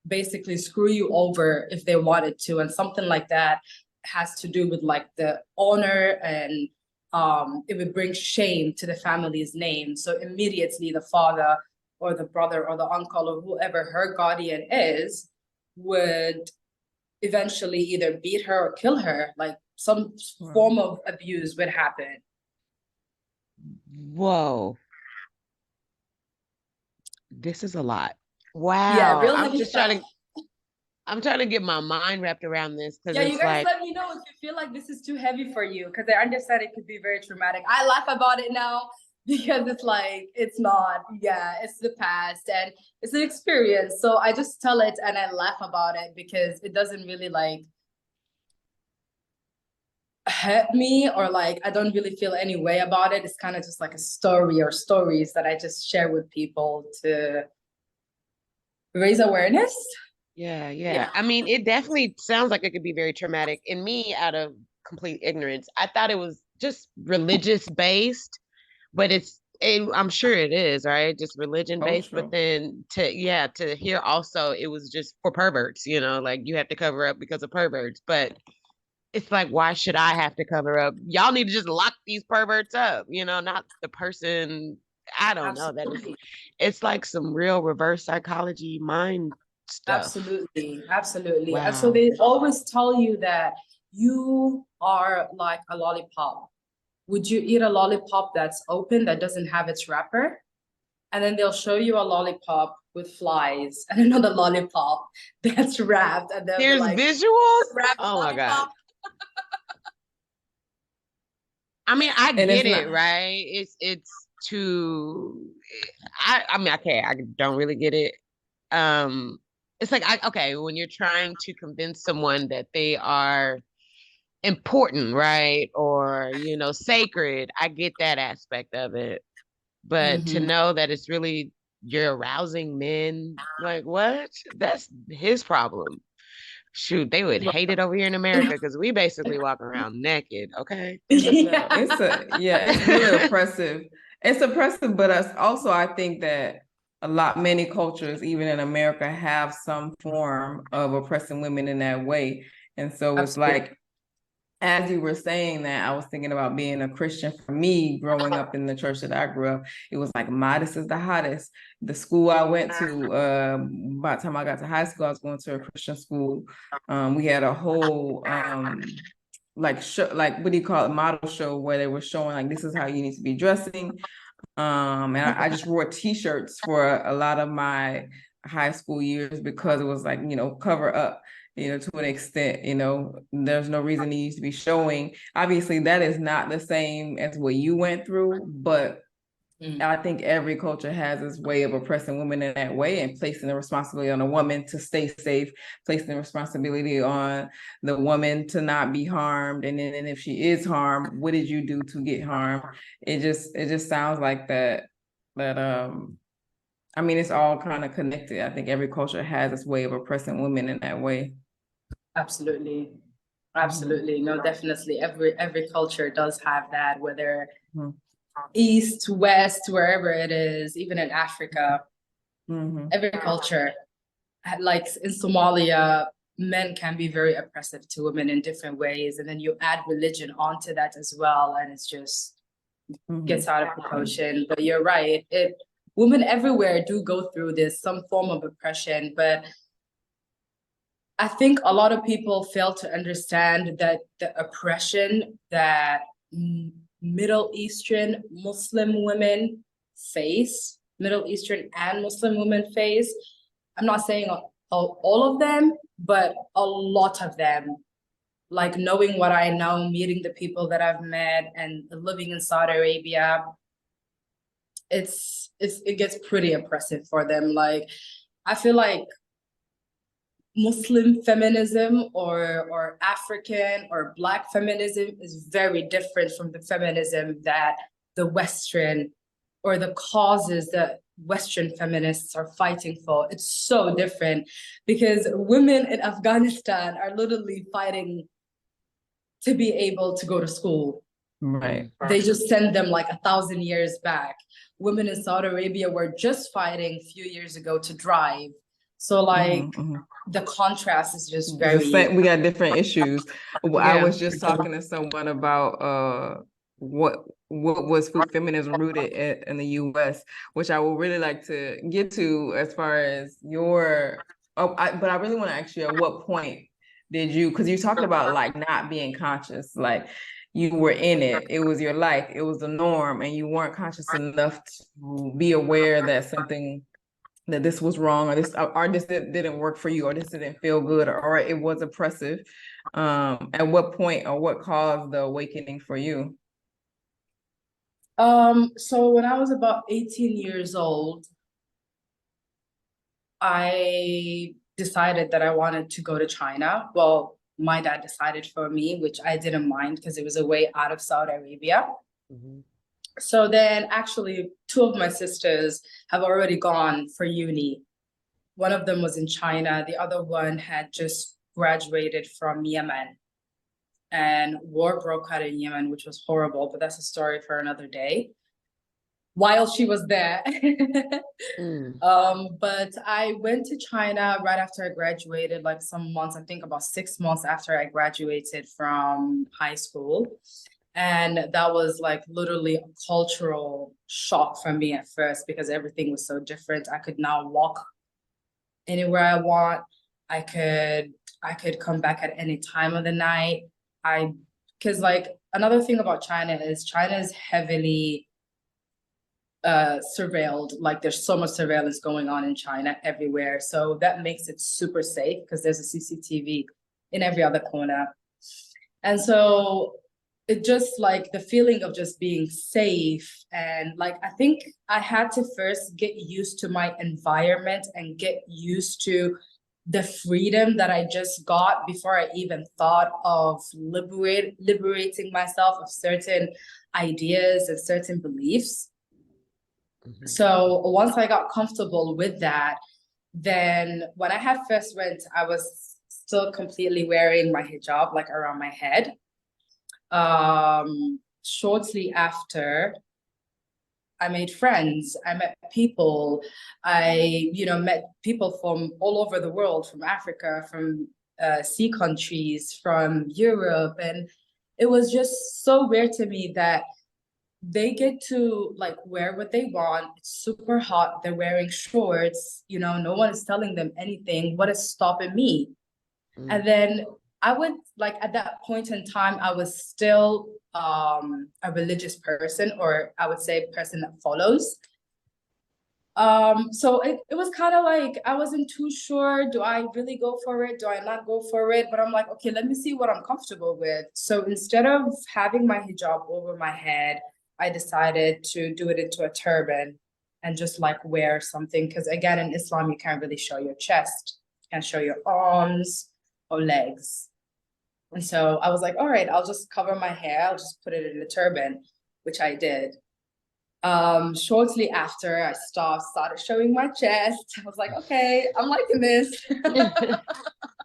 basically screw you over if they wanted to. And something like that has to do with like the honor, and it would bring shame to the family's name. So immediately the father or the brother or the uncle or whoever her guardian is would eventually either beat her or kill her. Like, some form of abuse would happen. Whoa. This is a lot. Wow. Yeah, real I'm heavy just stuff. I'm trying to get my mind wrapped around this, because Yeah, it's you guys like, let me know if you feel like this is too heavy for you, because I understand it could be very traumatic. I laugh about it now because it's like, it's not, yeah, it's the past and it's an experience. So I just tell it and I laugh about it because it doesn't really like, hurt me, or like I don't really feel any way about it. It's kind of just like a story or stories that I just share with people to raise awareness. Yeah. I mean, it definitely sounds like it could be very traumatic. And me, out of complete ignorance, I thought it was just religious based, but I'm sure it is, right? Just religion based. But Cultural. then to hear also it was just for perverts, like you have to cover up because of perverts. But it's like, why should I have to cover up? Y'all need to just lock these perverts up, not the person. I don't know. Absolutely. It's like some real reverse psychology mind stuff. Absolutely. And so Wow. they always tell you that you are like a lollipop. Would you eat a lollipop that's open, that doesn't have its wrapper? And then they'll show you a lollipop with flies and another lollipop that's wrapped, and they'll be There's like, visuals. wrapped Oh my God. lollipop. I mean, I And it's get not. it, right? It's too I mean, okay, I don't really get it. Um, it's like okay, when you're trying to convince someone that they are important, right? Or, sacred, I get that aspect of it. But to Mhm. know that it's really you're arousing men, like what? That's his problem. Shoot, they would hate it over here in America because we basically walk around naked. Okay, what's up? Yeah, It's really oppressive. It's oppressive, but it's also, I think that many cultures, even in America, have some form of oppressing women in that way. And so it's absolutely. like, as you were saying that, I was thinking about being a Christian. For me, growing up in the church that I grew up, it was like modest is the hottest. The school I went to, by the time I got to high school, I was going to a Christian school. We had a whole like show, like what do you call it, model show, where they were showing like this is how you need to be dressing. And I just wore t-shirts for a lot of my high school years because it was like, cover up, to an extent, there's no reason he needs to be showing. Obviously, that is not the same as what you went through, but I think every culture has its way of oppressing women in that way and placing the responsibility on a woman to stay safe, placing the responsibility on the woman to not be harmed. And then if she is harmed, what did you do to get harmed? It just sounds like that I mean, it's all kind of connected. I think every culture has its way of oppressing women in that way. Absolutely. Mhm. Absolutely. No, definitely. Every culture does have that, whether Mhm. east, west, wherever it is, even in Africa, Mhm. every culture, like in Somalia, men can be very oppressive to women in different ways. And then you add religion onto that as well, and it's just gets Mhm. out of proportion. But you're right. Women everywhere do go through this, some form of oppression, but I think a lot of people fail to understand that the oppression that Middle Eastern Muslim women face, Middle Eastern and Muslim women face, I'm not saying all of them, but a lot of them. Like knowing what I know, meeting the people that I've met, and living in Saudi Arabia, it gets pretty oppressive for them. Like I feel like Muslim feminism or African or Black feminism is very different from the feminism that the Western or the causes that Western feminists are fighting for. It's so different because women in Afghanistan are literally fighting to be able to go to school. Right. They just send them like 1,000 years back. Women in Saudi Arabia were just fighting a few years ago to drive. So like Mhm. Mhm. the contrast is just The very same, we got different issues. I Yeah. was just talking to someone about what was food feminism rooted in the US, which I would really like to get to as far as your but I really want to ask you, at what point did you, because you talked about like not being conscious, like you were in it, it was your life, it was the norm, and you weren't conscious enough to be aware that something, that this was wrong, or this didn't work for you, or this didn't feel good, or it was oppressive. At what point or what caused the awakening for you? so when I was about 18 years old, I decided that I wanted to go to China. Well, my dad decided for me, which I didn't mind because it was a way out of Saudi Arabia. Mm-hmm. So then actually 2 of my sisters have already gone for uni. One of them was in China. The other one had just graduated from Yemen. And war broke out in Yemen, which was horrible, but that's a story for another day. While she was there. But I went to China right after I graduated, like some months, I think about 6 months after I graduated from high school. And that was like literally a cultural shock for me at first because everything was so different. I could now walk anywhere I want. I could come back at any time of the night. Because like another thing about China is heavily surveilled. Like there's so much surveillance going on in China everywhere. So that makes it super safe because there's a CCTV in every other corner. And so it just like the feeling of just being safe. And like, I think I had to first get used to my environment and get used to the freedom that I just got before I even thought of liberating myself of certain ideas and certain beliefs. Mm-hmm. So once I got comfortable with that, then when I had first went, I was still completely wearing my hijab, like around my head. Shortly after, I made friends, I met people, I, met people from all over the world, from Africa, from sea countries, from Europe. And it was just so weird to me that they get to like wear what they want. It's super hot. They're wearing shorts, no one is telling them anything. What is stopping me? And then I would like at that point in time, I was still a religious person, or I would say a person that follows. So it was kind of like I wasn't too sure. Do I really go for it? Do I not go for it? But I'm like, okay, let me see what I'm comfortable with. So instead of having my hijab over my head, I decided to do it into a turban and just like wear something. Because again, in Islam, you can't really show your chest, you can't show your arms or legs. And so I was like, all right, I'll just cover my hair. I'll just put it in a turban, which I did. Shortly after I started showing my chest, I was like, okay, I'm liking this.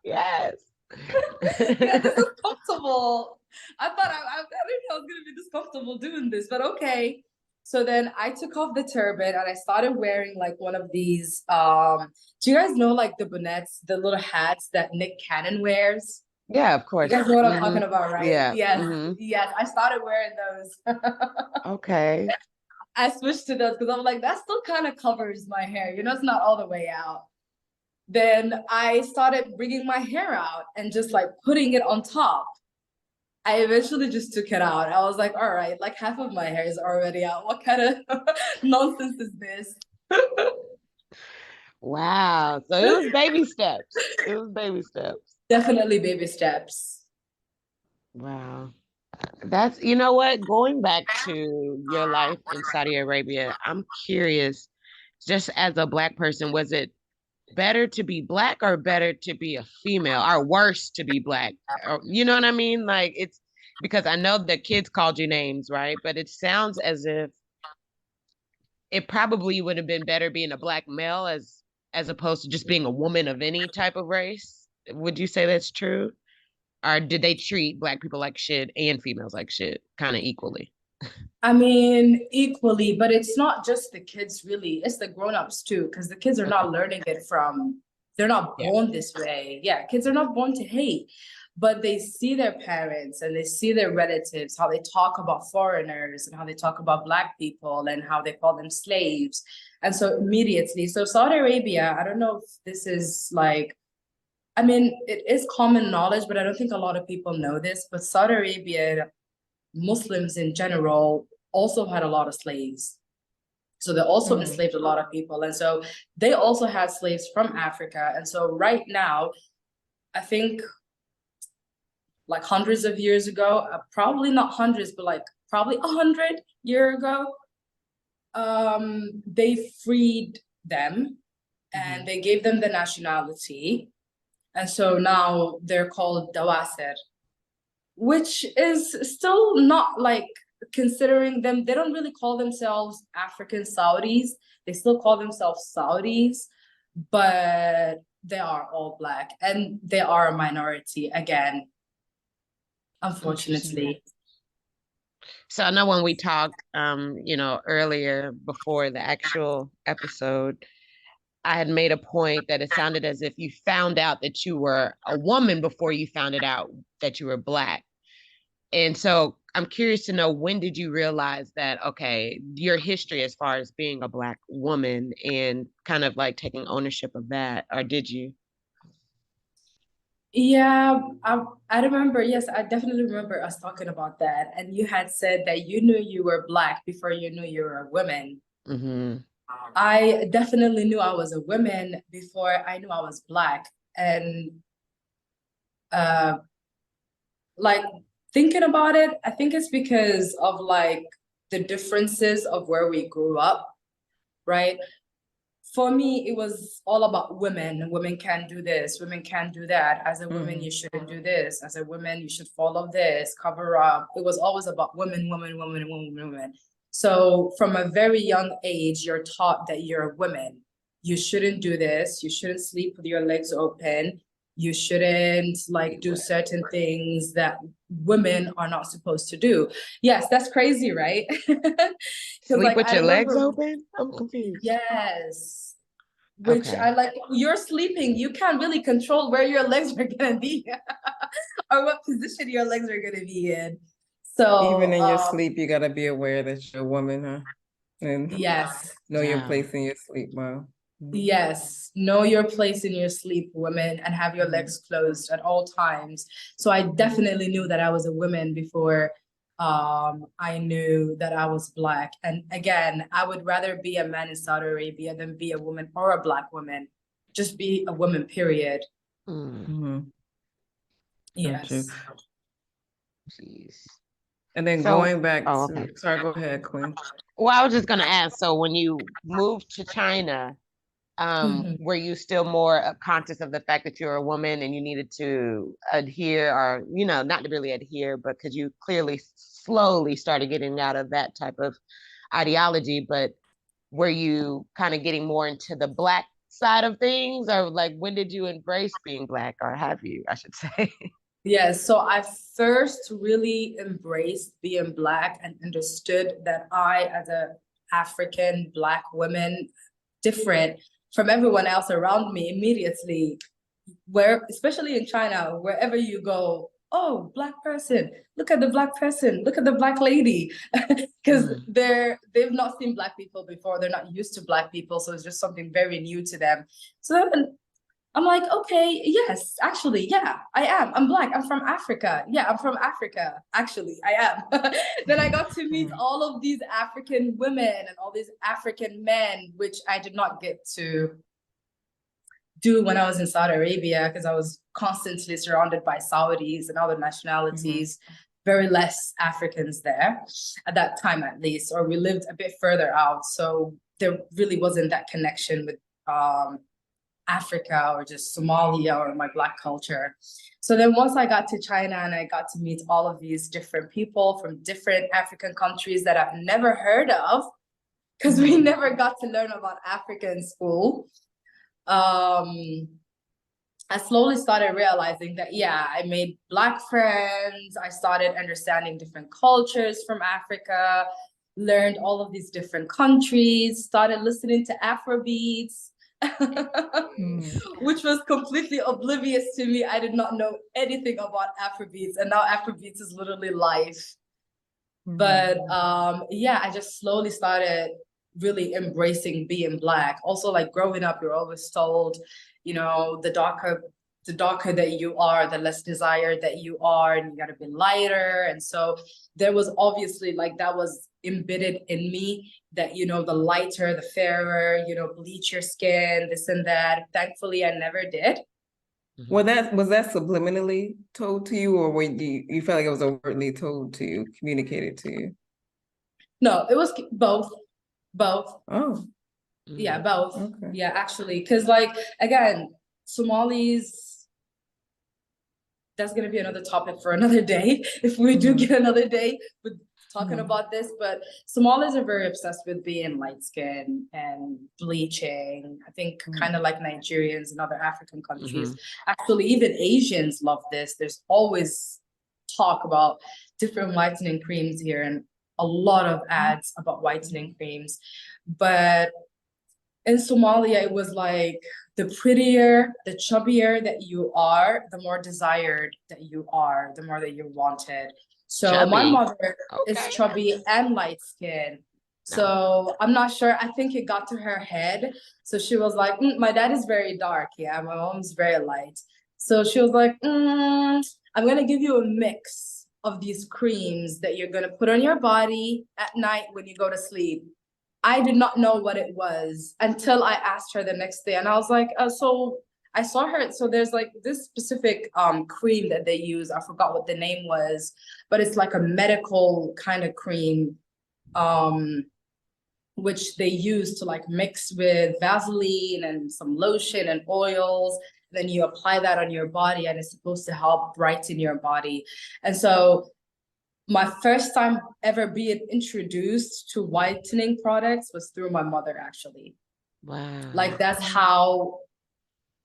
Yes. Yeah, this is comfortable. I thought I didn't know I was gonna be this comfortable doing this, but okay. So then I took off the turban and I started wearing like one of these. Do you guys know like the bonnets, the little hats that Nick Cannon wears? Yeah, of You course. guys know what I'm talking about, right? Yeah. Yes, Mm-hmm. yes. I started wearing those. Okay. I switched to those because I'm like, that still kind of covers my hair. It's not all the way out. Then I started bringing my hair out and just like putting it on top. I eventually just took it out. I was like, all right, like half of my hair is already out. What kind of nonsense is this? Wow. So it was baby steps. It was baby steps. Definitely baby steps. Wow. That's, you know what? Going back to your life in Saudi Arabia, I'm curious, just as a Black person, was it better to be Black or better to be a female, or worse to be Black? Or, you know what I mean? Like, it's because I know the kids called you names, right? But it sounds as if it probably would have been better being a Black male as opposed to just being a woman of any type of race. Would you say that's true? Or did they treat Black people like shit and females like shit kind of equally? I mean, equally, but it's not just the kids really, it's the grown-ups too, because the kids are Okay. not learning it from, they're not Yeah. born this way. Yeah, kids are not born to hate, but they see their parents and they see their relatives, how they talk about foreigners and how they talk about Black people and how they call them slaves. And so immediately, so Saudi Arabia, I don't know if this is like, I mean, it is common knowledge, but I don't think a lot of people know this, but Saudi Arabia, Muslims in general also had a lot of slaves. So they also enslaved a lot of people. And so they also had slaves from Africa. And so right now, I think like hundreds of years ago, probably not hundreds, but like probably 100 years ago, they freed them and they gave them the nationality. And so now they're called Dawasir, which is still not like, considering them, they don't really call themselves African Saudis. They still call themselves Saudis, but they are all Black and they are a minority again, unfortunately. So I know when we talked, earlier before the actual episode, I had made a point that it sounded as if you found out that you were a woman before you found it out that you were Black. And so I'm curious to know, when did you realize that, okay, your history as far as being a Black woman and kind of like taking ownership of that, or did you? Yeah, I remember, yes, I definitely remember us talking about that. And you had said that you knew you were Black before you knew you were a woman. Mm-hmm. I definitely knew I was a woman before I knew I was Black. And like thinking about it, I think it's because of like the differences of where we grew up, right? For me, it was all about women. Women can't do this. Women can't do that. As a woman, you shouldn't do this. As a woman, you should follow this, cover up. It was always about women, women, women, women, women. So from a very young age, you're taught that you're a woman. You shouldn't do this. You shouldn't sleep with your legs open. You shouldn't like do certain things that women are not supposed to do. Yes, that's crazy, right? Sleep like with I your legs remember, open? I'm confused. yes, which Okay. I like. You're sleeping, you can't really control where your legs are gonna be or what position your legs are gonna be in. So Even in your sleep, you gotta be aware that you're a woman, huh? And yes, know your Yeah. place in your sleep. Wow. yes, know your place in your sleep, women, and have your legs closed at all times. So I definitely knew that I was a woman before I knew that I was Black. And again, I would rather be a man in Saudi Arabia than be a woman or a Black woman. Just be a woman, period. Mm. Yes. Jeez. And then So, going back to, okay. sorry, go ahead, Queen. Well, I was just gonna ask, so when you moved to China, Mhm. were you still more conscious of the fact that you're a woman and you needed to adhere, or, not to really adhere, but because you clearly slowly started getting out of that type of ideology, but were you kind of getting more into the Black side of things, or like when did you embrace being Black, or have you, I should say? Yes, so I first really embraced being Black and understood that I, as a African Black woman, different from everyone else around me immediately, where, especially in China, wherever you go, oh, Black person, look at the Black person, look at the Black lady, because they've not seen Black people before, they're not used to Black people, so it's just something very new to them. So then I'm like, okay, yes, actually, yeah, I am. I'm Black. I'm from Africa. Yeah, I'm from Africa. Actually, I am. Then I got to meet all of these African women and all these African men, which I did not get to do when I was in Saudi Arabia because I was constantly surrounded by Saudis and other nationalities, very less Africans there at that time, at least, or we lived a bit further out. So there really wasn't that connection with Africa or just Somalia or my Black culture. So then once I got to China and I got to meet all of these different people from different African countries that I've never heard of, because we never got to learn about Africa in school, I slowly started realizing that, yeah, I made Black friends. I started understanding different cultures from Africa, learned all of these different countries, started listening to Afrobeats, which was completely oblivious to me. I did not know anything about Afrobeats, and now Afrobeats is literally life. But yeah, I just slowly started really embracing being Black. Also, like growing up, you're always told, the darker that you are, the less desired that you are, and you got to be lighter. And so there was obviously like that was embedded in me that, the lighter, the fairer, bleach your skin, this and that. Thankfully, I never did. Well, was that subliminally told to you, or when you felt like it was overtly told to you, communicated to you? No, it was both. Oh, Yeah, both. okay. Yeah, actually, because like again, Somalis that's going to be another topic for another day. If we do get another day with talking about this, but Somalis are very obsessed with being light skin and bleaching. I think kind of like Nigerians and other African countries. Actually, even Asians love this. There's always talk about different whitening creams here and a lot of ads about whitening creams. But in Somalia, it was like the prettier, the chubbier that you are, the more desired that you are, the more that you're wanted. So Chubby. my mother is chubby and light skinned. So I'm not sure. I think it got to her head. So she was like, my dad is very dark. Yeah, my mom's very light. So she was like, I'm going to give you a mix of these creams that you're going to put on your body at night when you go to sleep. I did not know what it was until I asked her the next day. And I was like, so I saw her. So there's like this specific cream that they use. I forgot what the name was, but it's like a medical kind of cream, which they use to like mix with Vaseline and some lotion and oils. Then you apply that on your body and it's supposed to help brighten your body. And so my first time ever being introduced to whitening products was through my mother, actually. Wow. Like that's how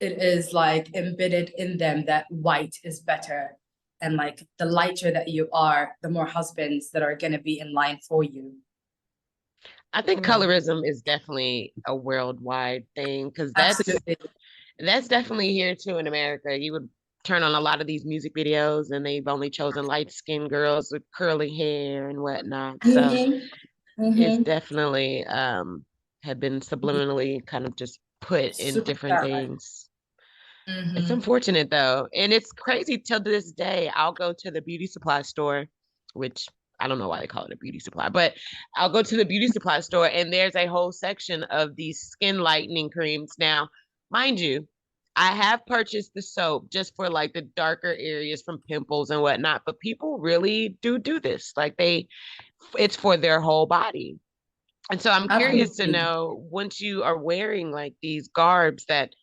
it is like embedded in them that white is better. And like the lighter that you are, the more husbands that are going to be in line for you. I think colorism is definitely a worldwide thing because that's definitely here too in America. You would turn on a lot of these music videos and they've only chosen light-skinned girls with curly hair and whatnot. So it's definitely have been subliminally kind of just put in different things. It's unfortunate though. And it's crazy till this day. I'll go to the beauty supply store, which I don't know why they call it a beauty supply, but I'll go to the beauty supply store and there's a whole section of these skin lightening creams. Now, mind you, I have purchased the soap just for like the darker areas from pimples and whatnot, but people really do this. Like it's for their whole body. And so I'm curious to know, once you are wearing like these garbs that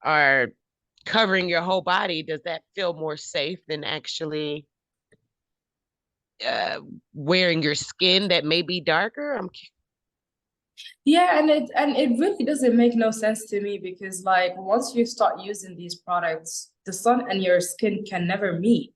are covering your whole body, does that feel more safe than actually wearing your skin that may be darker? Yeah, and it really doesn't make no sense to me because like once you start using these products, the sun and your skin can never meet.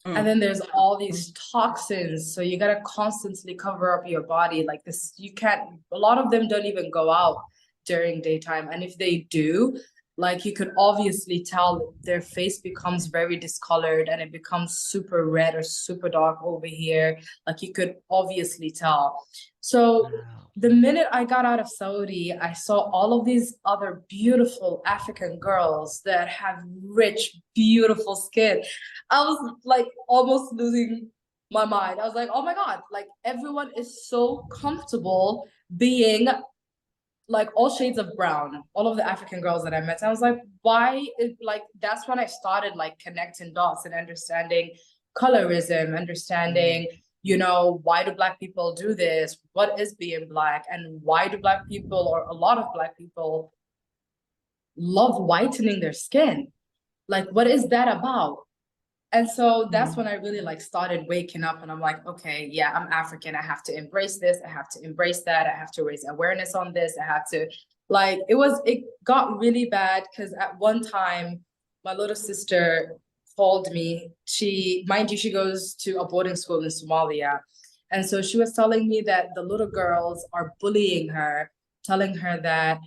And then there's all these toxins, so you gotta constantly cover up your body like this. You can't, a lot of them don't even go out during daytime, and if they do, like you could obviously tell their face becomes very discolored and it becomes super red or super dark over here. Like you could obviously tell. So the minute I got out of Saudi, I saw all of these other beautiful African girls that have rich, beautiful skin. I was like almost losing my mind. I was like, oh my God, like everyone is so comfortable being like all shades of brown, all of the African girls that I met. I was like, why is like, that's when I started like connecting dots and understanding colorism, understanding, you know, why do Black people do this? What is being Black? And why do Black people, or a lot of Black people, love whitening their skin? Like, what is that about? And so that's when I really like started waking up and I'm like, okay, yeah, I'm African. I have to embrace this. I have to embrace that. I have to raise awareness on this. I have to like, it got really bad because at one time my little sister called me. Mind you, she goes to a boarding school in Somalia. And so she was telling me that the little girls are bullying her, telling her that,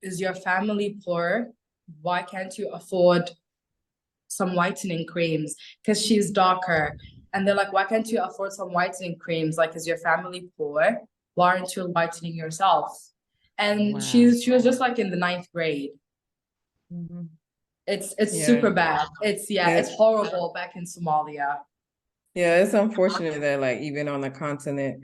is your family poor? Why can't you afford some whitening creams? Because she's darker. And they're like, why can't you afford some whitening creams? Like, is your family poor? Why aren't you whitening yourself? And she was just like in the 9th grade. It's super bad. It's horrible back in Somalia. Yeah, it's unfortunate that like even on the continent,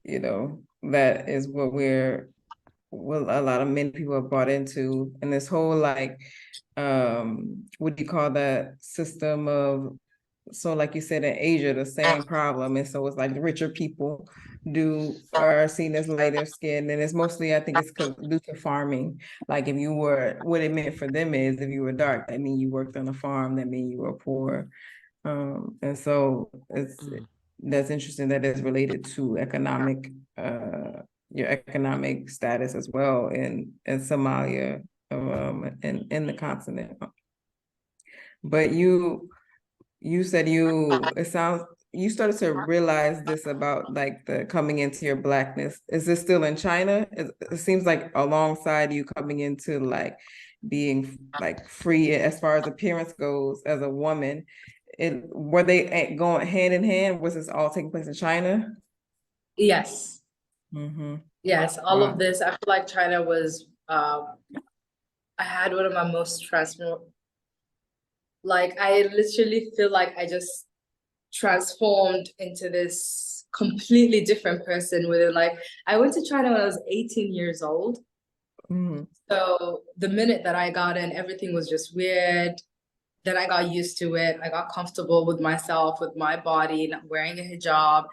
you know, that is what a lot of many people are brought into. And this whole like what do you call that system of so like you said, in Asia, the same problem. And so it's like the richer people are seen as lighter skinned. And it's mostly, I think it's due to farming. Like if you were, what it meant for them is if you were dark, that means you worked on a farm, that means you were poor. And so that's interesting that it's related to your economic status as well in Somalia, in the continent. But you said you started to realize this about like the coming into your Blackness. Is this still in China? It seems like alongside you coming into like being like free as far as appearance goes as a woman, were they going hand in hand? Was this all taking place in China? Yes. Mm-hmm. Yes, all of this. I feel like China was, I had one of my most transform. Like I literally feel like I just transformed into this completely different person within like, I went to China when I was 18 years old. Mm-hmm. So the minute that I got in, everything was just weird. Then I got used to it. I got comfortable with myself, with my body, not wearing a hijab.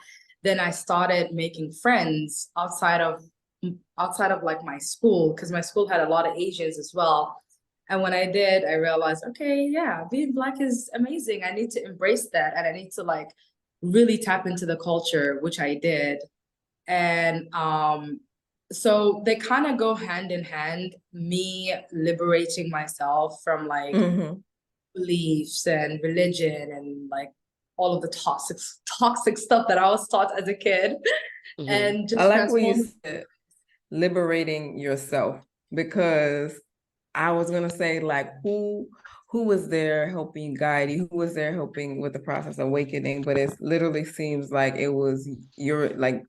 Then I started making friends outside of like my school, because my school had a lot of Asians as well. And when I did, I realized, okay, yeah, being Black is amazing. I need to embrace that, and I need to like really tap into the culture, which I did. And so they kind of go hand in hand, me liberating myself from like beliefs and religion and like all of the toxic stuff that I was taught as a kid. And I just like what you transform. said, liberating yourself, because I was gonna say like who was there helping guide you, who was there helping with the process of awakening, but it literally seems like it was your like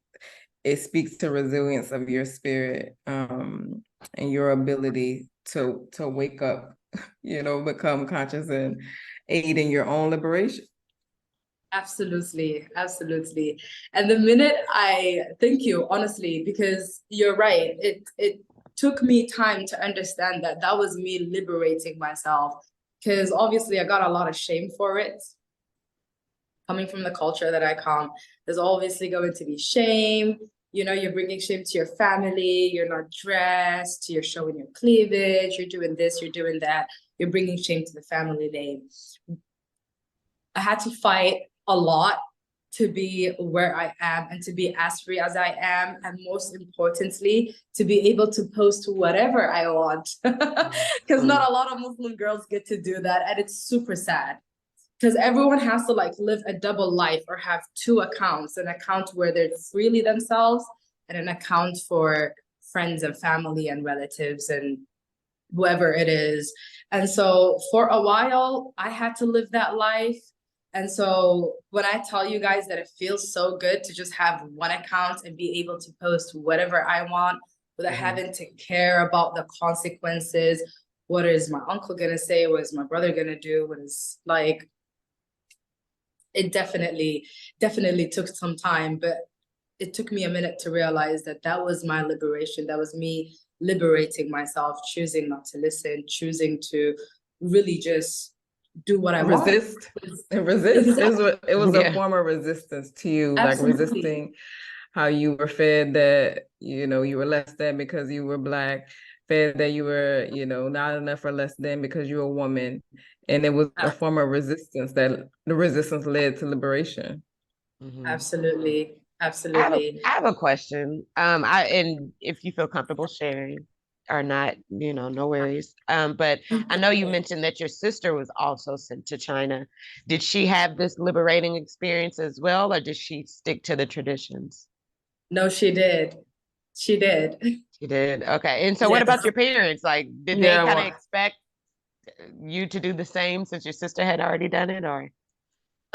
it speaks to resilience of your spirit, and your ability to wake up, become conscious and aid in your own liberation. Absolutely, absolutely. And the minute thank you, honestly, because you're right. It took me time to understand that that was me liberating myself, because obviously I got a lot of shame for it. Coming from the culture that I come, there's obviously going to be shame. You're bringing shame to your family. You're not dressed. You're showing your cleavage. You're doing this. You're doing that. You're bringing shame to the family name. I had to fight a lot to be where I am and to be as free as I am. And most importantly, to be able to post whatever I want. Because not a lot of Muslim girls get to do that. And it's super sad. Because everyone has to like live a double life or have two accounts, an account where they're freely themselves and an account for friends and family and relatives and whoever it is. And so for a while, I had to live that life. And so when I tell you guys that it feels so good to just have one account and be able to post whatever I want without having to care about the consequences, what is my uncle gonna say, what is my brother gonna do, what is like, it definitely took some time, but it took me a minute to realize that that was my liberation. That was me liberating myself, choosing not to listen, choosing to really just do what I want. Resist. Exactly. It was a form of resistance to you, Absolutely. like resisting how you were fed that, you were less than because you were Black, fed that you were, not enough or less than because you were a woman. And it was a form of resistance that the resistance led to liberation. Absolutely. Absolutely. I have a question. And if you feel comfortable sharing or not, no worries. But I know you mentioned that your sister was also sent to China. Did she have this liberating experience as well, or did she stick to the traditions? No, she did. She did. She did. Okay. And so what about your parents? Like, did they kind of expect you to do the same since your sister had already done it, or?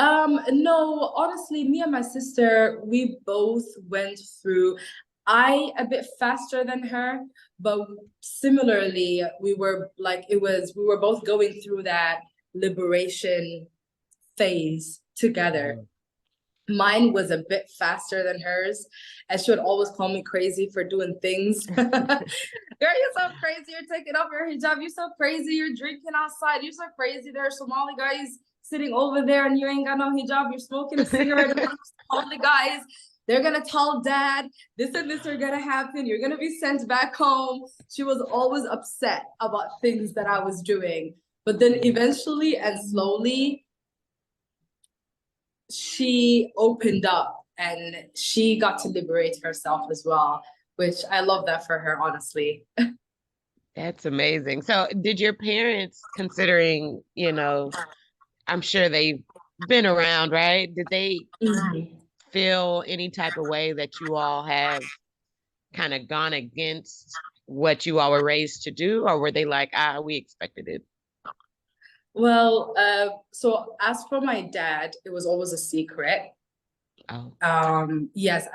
No, honestly, me and my sister, we both went through, I a bit faster than her, but similarly, we were both going through that liberation phase together. Mine was a bit faster than hers, and she would always call me crazy for doing things. Girl, you're so crazy. You're taking off your hijab. You're so crazy. You're drinking outside. You're so crazy. There are Somali guys sitting over there and you ain't got no hijab, you're smoking a cigarette in front of all the guys. They're gonna tell dad this and this are gonna happen. You're gonna be sent back home. She was always upset about things that I was doing. But then eventually and slowly, she opened up and she got to liberate herself as well, which I love that for her, honestly. That's amazing. So did your parents, considering, I'm sure they've been around, right? Did they feel any type of way that you all have kind of gone against what you all were raised to do? Or were they like, we expected it? Well, so as for my dad, it was always a secret. Oh. Yes,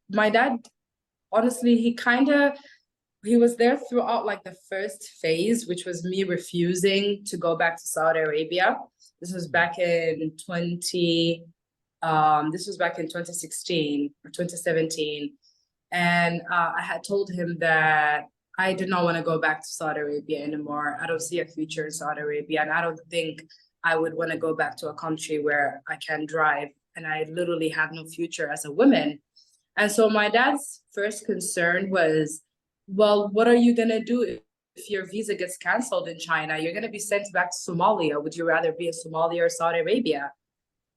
my dad, honestly, he was there throughout like the first phase, which was me refusing to go back to Saudi Arabia. This was back in 2016 or 2017. And I had told him that I did not want to go back to Saudi Arabia anymore. I don't see a future in Saudi Arabia. And I don't think I would want to go back to a country where I can drive and I literally have no future as a woman. And so my dad's first concern was, well, what are you going to do if your visa gets canceled in China? You're going to be sent back to Somalia. Would you rather be in Somalia or Saudi Arabia?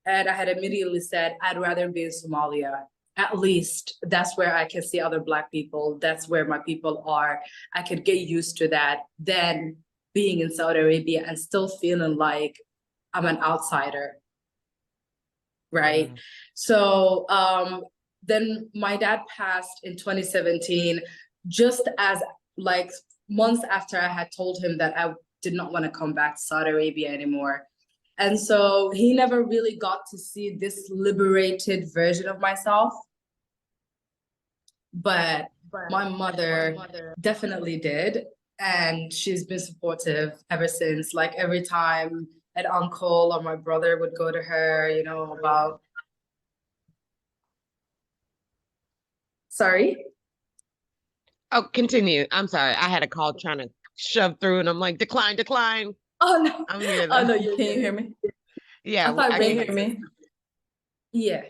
And I had immediately said, I'd rather be in Somalia. At least that's where I can see other Black people. That's where my people are. I could get used to that than being in Saudi Arabia and still feeling like I'm an outsider. Right. Mm-hmm. So then my dad passed in 2017, just as like months after I had told him that I did not want to come back to Saudi Arabia anymore. And so he never really got to see this liberated version of myself. But my mother definitely did. And she's been supportive ever since. Like every time an uncle or my brother would go to her, about... Sorry? Oh, continue. I'm sorry. I had a call trying to shove through and I'm like, decline. Oh, no. I'm here. Oh, no, can you hear me? Yeah. I can you hear me? Yeah.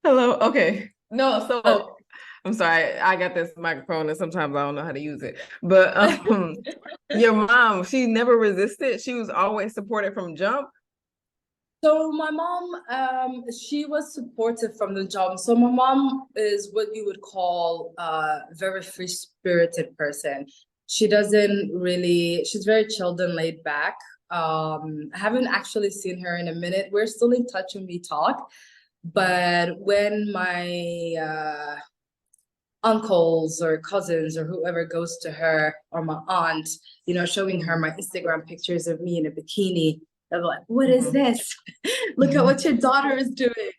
Hello. Okay. No, so I'm sorry. I got this microphone and sometimes I don't know how to use it. But your mom, she never resisted. She was always supported from jump. So my mom, she was supportive from the jump. So my mom is what you would call a very free-spirited person. She's very chilled and laid back. I haven't actually seen her in a minute. We're still in touch and we talk. But when my uncles or cousins or whoever goes to her, or my aunt, showing her my Instagram pictures of me in a bikini, they're like, what is this? Look at what your daughter is doing.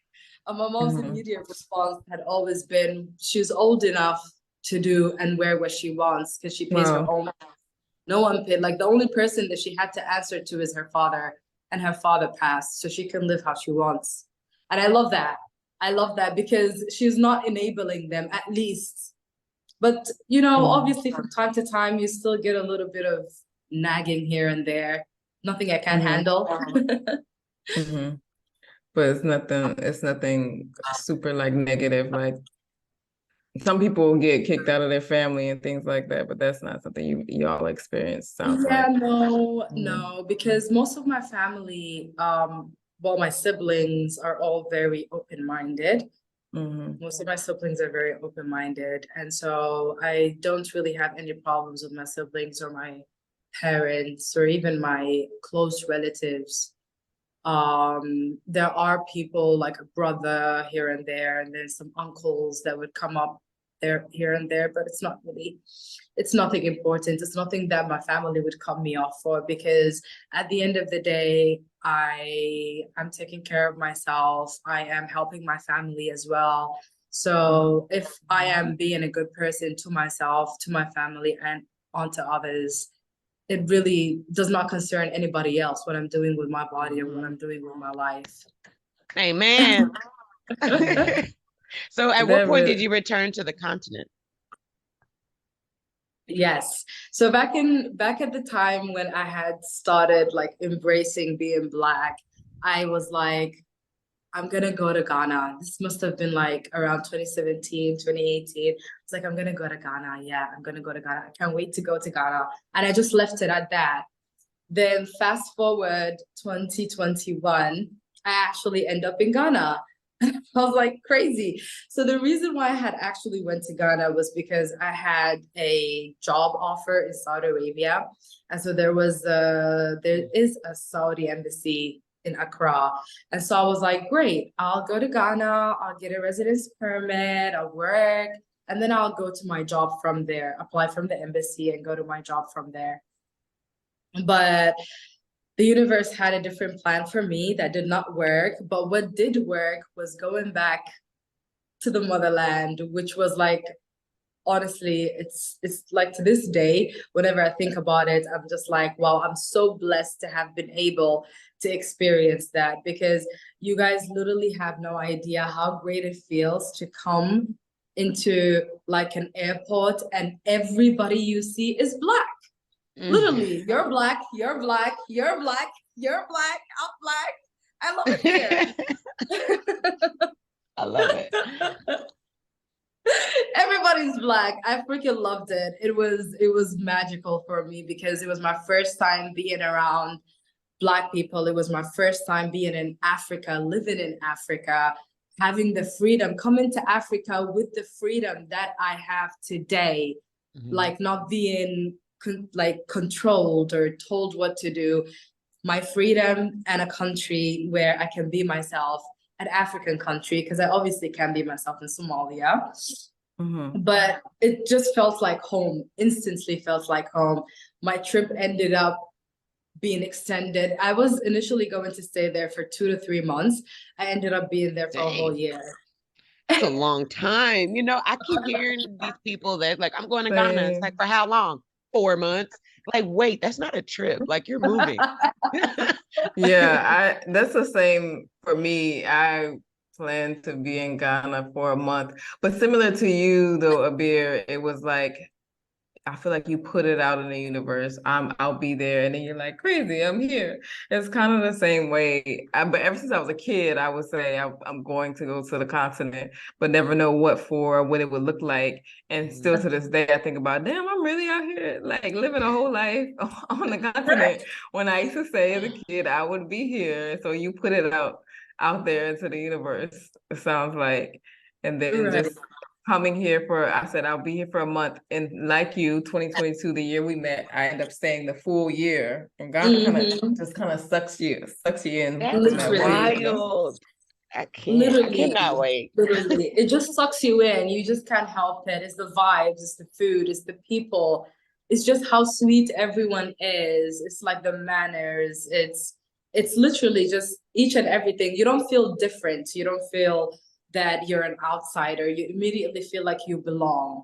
And my mom's immediate response had always been, she's old enough to do and wear what she wants because she pays her own. No one paid. Like the only person that she had to answer to is her father, and her father passed, so she can live how she wants. And I love that. I love that because she's not enabling them, at least. But, obviously from time to time, you still get a little bit of nagging here and there. Nothing I can't handle. But it's nothing super like negative. Like some people get kicked out of their family and things like that, but that's not something y'all experience, sounds like. No, because most of my family, my siblings are all very open-minded. Most of my siblings are very open-minded. And so I don't really have any problems with my siblings or my parents or even my close relatives. There are people like a brother here and there, and then some uncles that would come up there here and there, but it's nothing important. It's nothing that my family would cut me off for, because at the end of the day, I'm taking care of myself. I am helping my family as well. So if I am being a good person to myself, to my family, and onto others, it really does not concern anybody else what I'm doing with my body and what I'm doing with my life. Amen. So at what point did you return to the continent? Yes. So back at the time when I had started like embracing being Black, I was like, I'm gonna go to Ghana. This must have been like around 2017, 2018. It's like, I'm gonna go to Ghana. Yeah, I'm gonna go to Ghana. I can't wait to go to Ghana. And I just left it at that. Then fast forward 2021, I actually end up in Ghana. I was like crazy. So the reason why I had actually went to Ghana was because I had a job offer in Saudi Arabia. And so there is a Saudi embassy in Accra. And so I was like, great, I'll go to Ghana, I'll get a residence permit, I'll work, and then I'll go to my job from there, apply from the embassy and go to my job from there. But the universe had a different plan for me that did not work. But what did work was going back to the motherland, which was like, honestly, it's like to this day, whenever I think about it, I'm just like, wow, I'm so blessed to have been able to experience that, because you guys literally have no idea how great it feels to come into like an airport and everybody you see is Black. Literally, you're Black, you're Black, you're Black, you're Black, I'm Black. I love it here. I love it. Everybody's Black. I freaking loved it. It was magical for me because it was my first time being around Black people. It was my first time being in Africa, living in Africa, having the freedom, coming to Africa with the freedom that I have today, like not being like controlled or told what to do. My freedom and a country where I can be myself, an African country, because I obviously can be myself in Somalia. But it just felt like home, instantly felt like home. My trip ended up being extended. I was initially going to stay there for 2 to 3 months. I ended up being there for a whole year. It's a long time. You know, I keep hearing these people that like, I'm going to Ghana. It's like, Same. for how long? 4 months. Like, wait, that's not a trip. Like, you're moving. Yeah, that's the same for me. I plan to be in Ghana for a month. But similar to you though, Abir, it was like I feel like you put it out in the universe. I'll be there, and then you're like, crazy, I'm here. It's kind of the same way. But ever since I was a kid, I would say I'm going to go to the continent, but never know what for, what it would look like. And still to this day, I think about, damn, I'm really out here, like living a whole life on the continent. When I used to say as a kid, I would be here. So you put it out there into the universe. It sounds like, and then Right. just coming here for, I said I'll be here for a month. And like you, 2022, the year we met, I ended up staying the full year. And Ghana kind of sucks you in That's that Literally. way, you know? wild. I Literally, cannot wait. literally. It just sucks you in. You just can't help it. It's the vibes, it's the food, it's the people. It's just how sweet everyone is. It's like the manners. It's literally just each and everything. You don't feel different. You don't feel that you're an outsider. You immediately feel like you belong.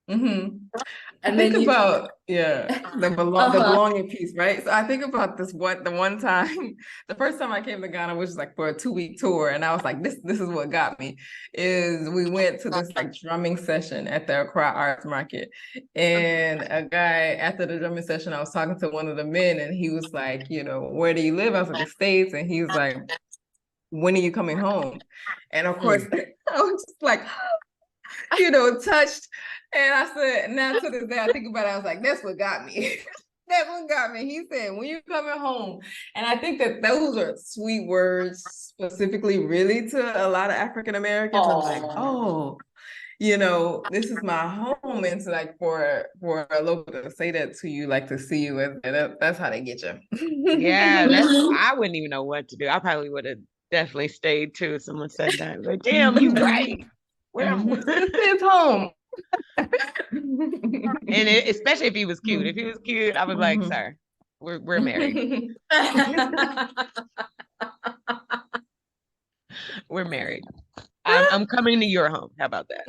Mm-hmm. I And think then you about the uh-huh. belonging piece, right? So I think about the one time, the first time I came to Ghana, which was like for a 2-week tour, and I was like, this is what got me, is we went to this like drumming session at the Accra Arts Market, and a guy after the drumming session, I was talking to one of the men, and he was like, where do you live? I was like, the States, and he was like, when are you coming home? And of course, I was just like, touched. And I said, now to this day, I think about it, I was like, that's what got me. That's what got me. He said, when you're coming home. And I think that those are sweet words, specifically, really, to a lot of African Americans. I'm like, oh, this is my home. And so, like, for a local to say that to you, like to see you, that's how they get you. Yeah, I wouldn't even know what to do. I probably would have definitely stayed too if someone said that. Like, damn, you right. Where am This is home. And especially if he was cute. If he was cute, I was like, sir, we're married. We're married. I'm coming to your home. How about that?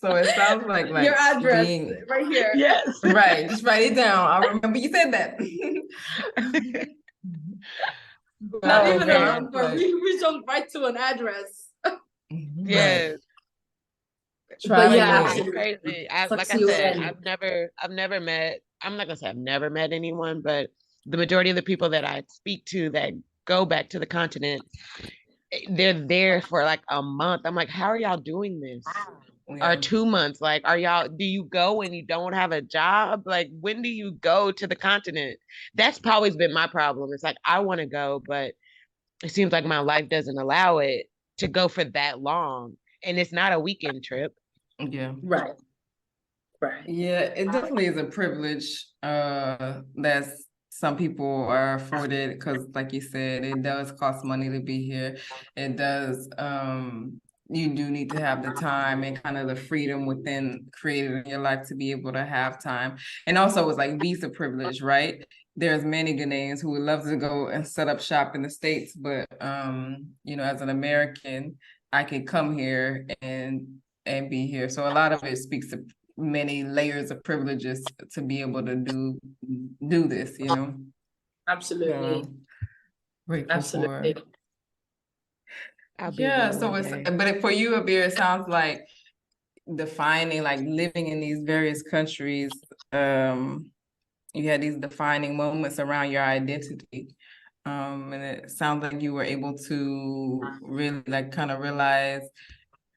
So it sounds like your address being right here. Yes. Right. Just write it down. I remember you said that. Not Oh, even a man, number. We jump right to an address. Yes. Try But it yeah, It's again. absolutely. crazy. Like Sucks I you said, in. I've never met, I'm not gonna say I've never met anyone, but the majority of the people that I speak to that go back to the continent, they're there for like a month. I'm like, how are y'all doing this? Or Yeah. 2 months? Like, are y'all, do you go when you don't have a job? Like, when do you go to the continent? That's always been my problem. It's like, I want to go, but it seems like my life doesn't allow it to go for that long. And it's not a weekend trip. Yeah. Right. Right. Yeah, it definitely is a privilege that's some people are afforded because like you said, it does cost money to be here. It does you do need to have the time and kind of the freedom within created in your life to be able to have time. And also it's like visa privilege, right? There's many Ghanaians who would love to go and set up shop in the States, but you know, as an American, I can come here and be here. So a lot of it speaks to many layers of privileges to be able to do this, you know. So Absolutely. grateful for Absolutely. it. I'll be Yeah, there so one it's day. but for you, Abeer, it sounds like defining like living in these various countries, you had these defining moments around your identity. And it sounds like you were able to really like kind of realize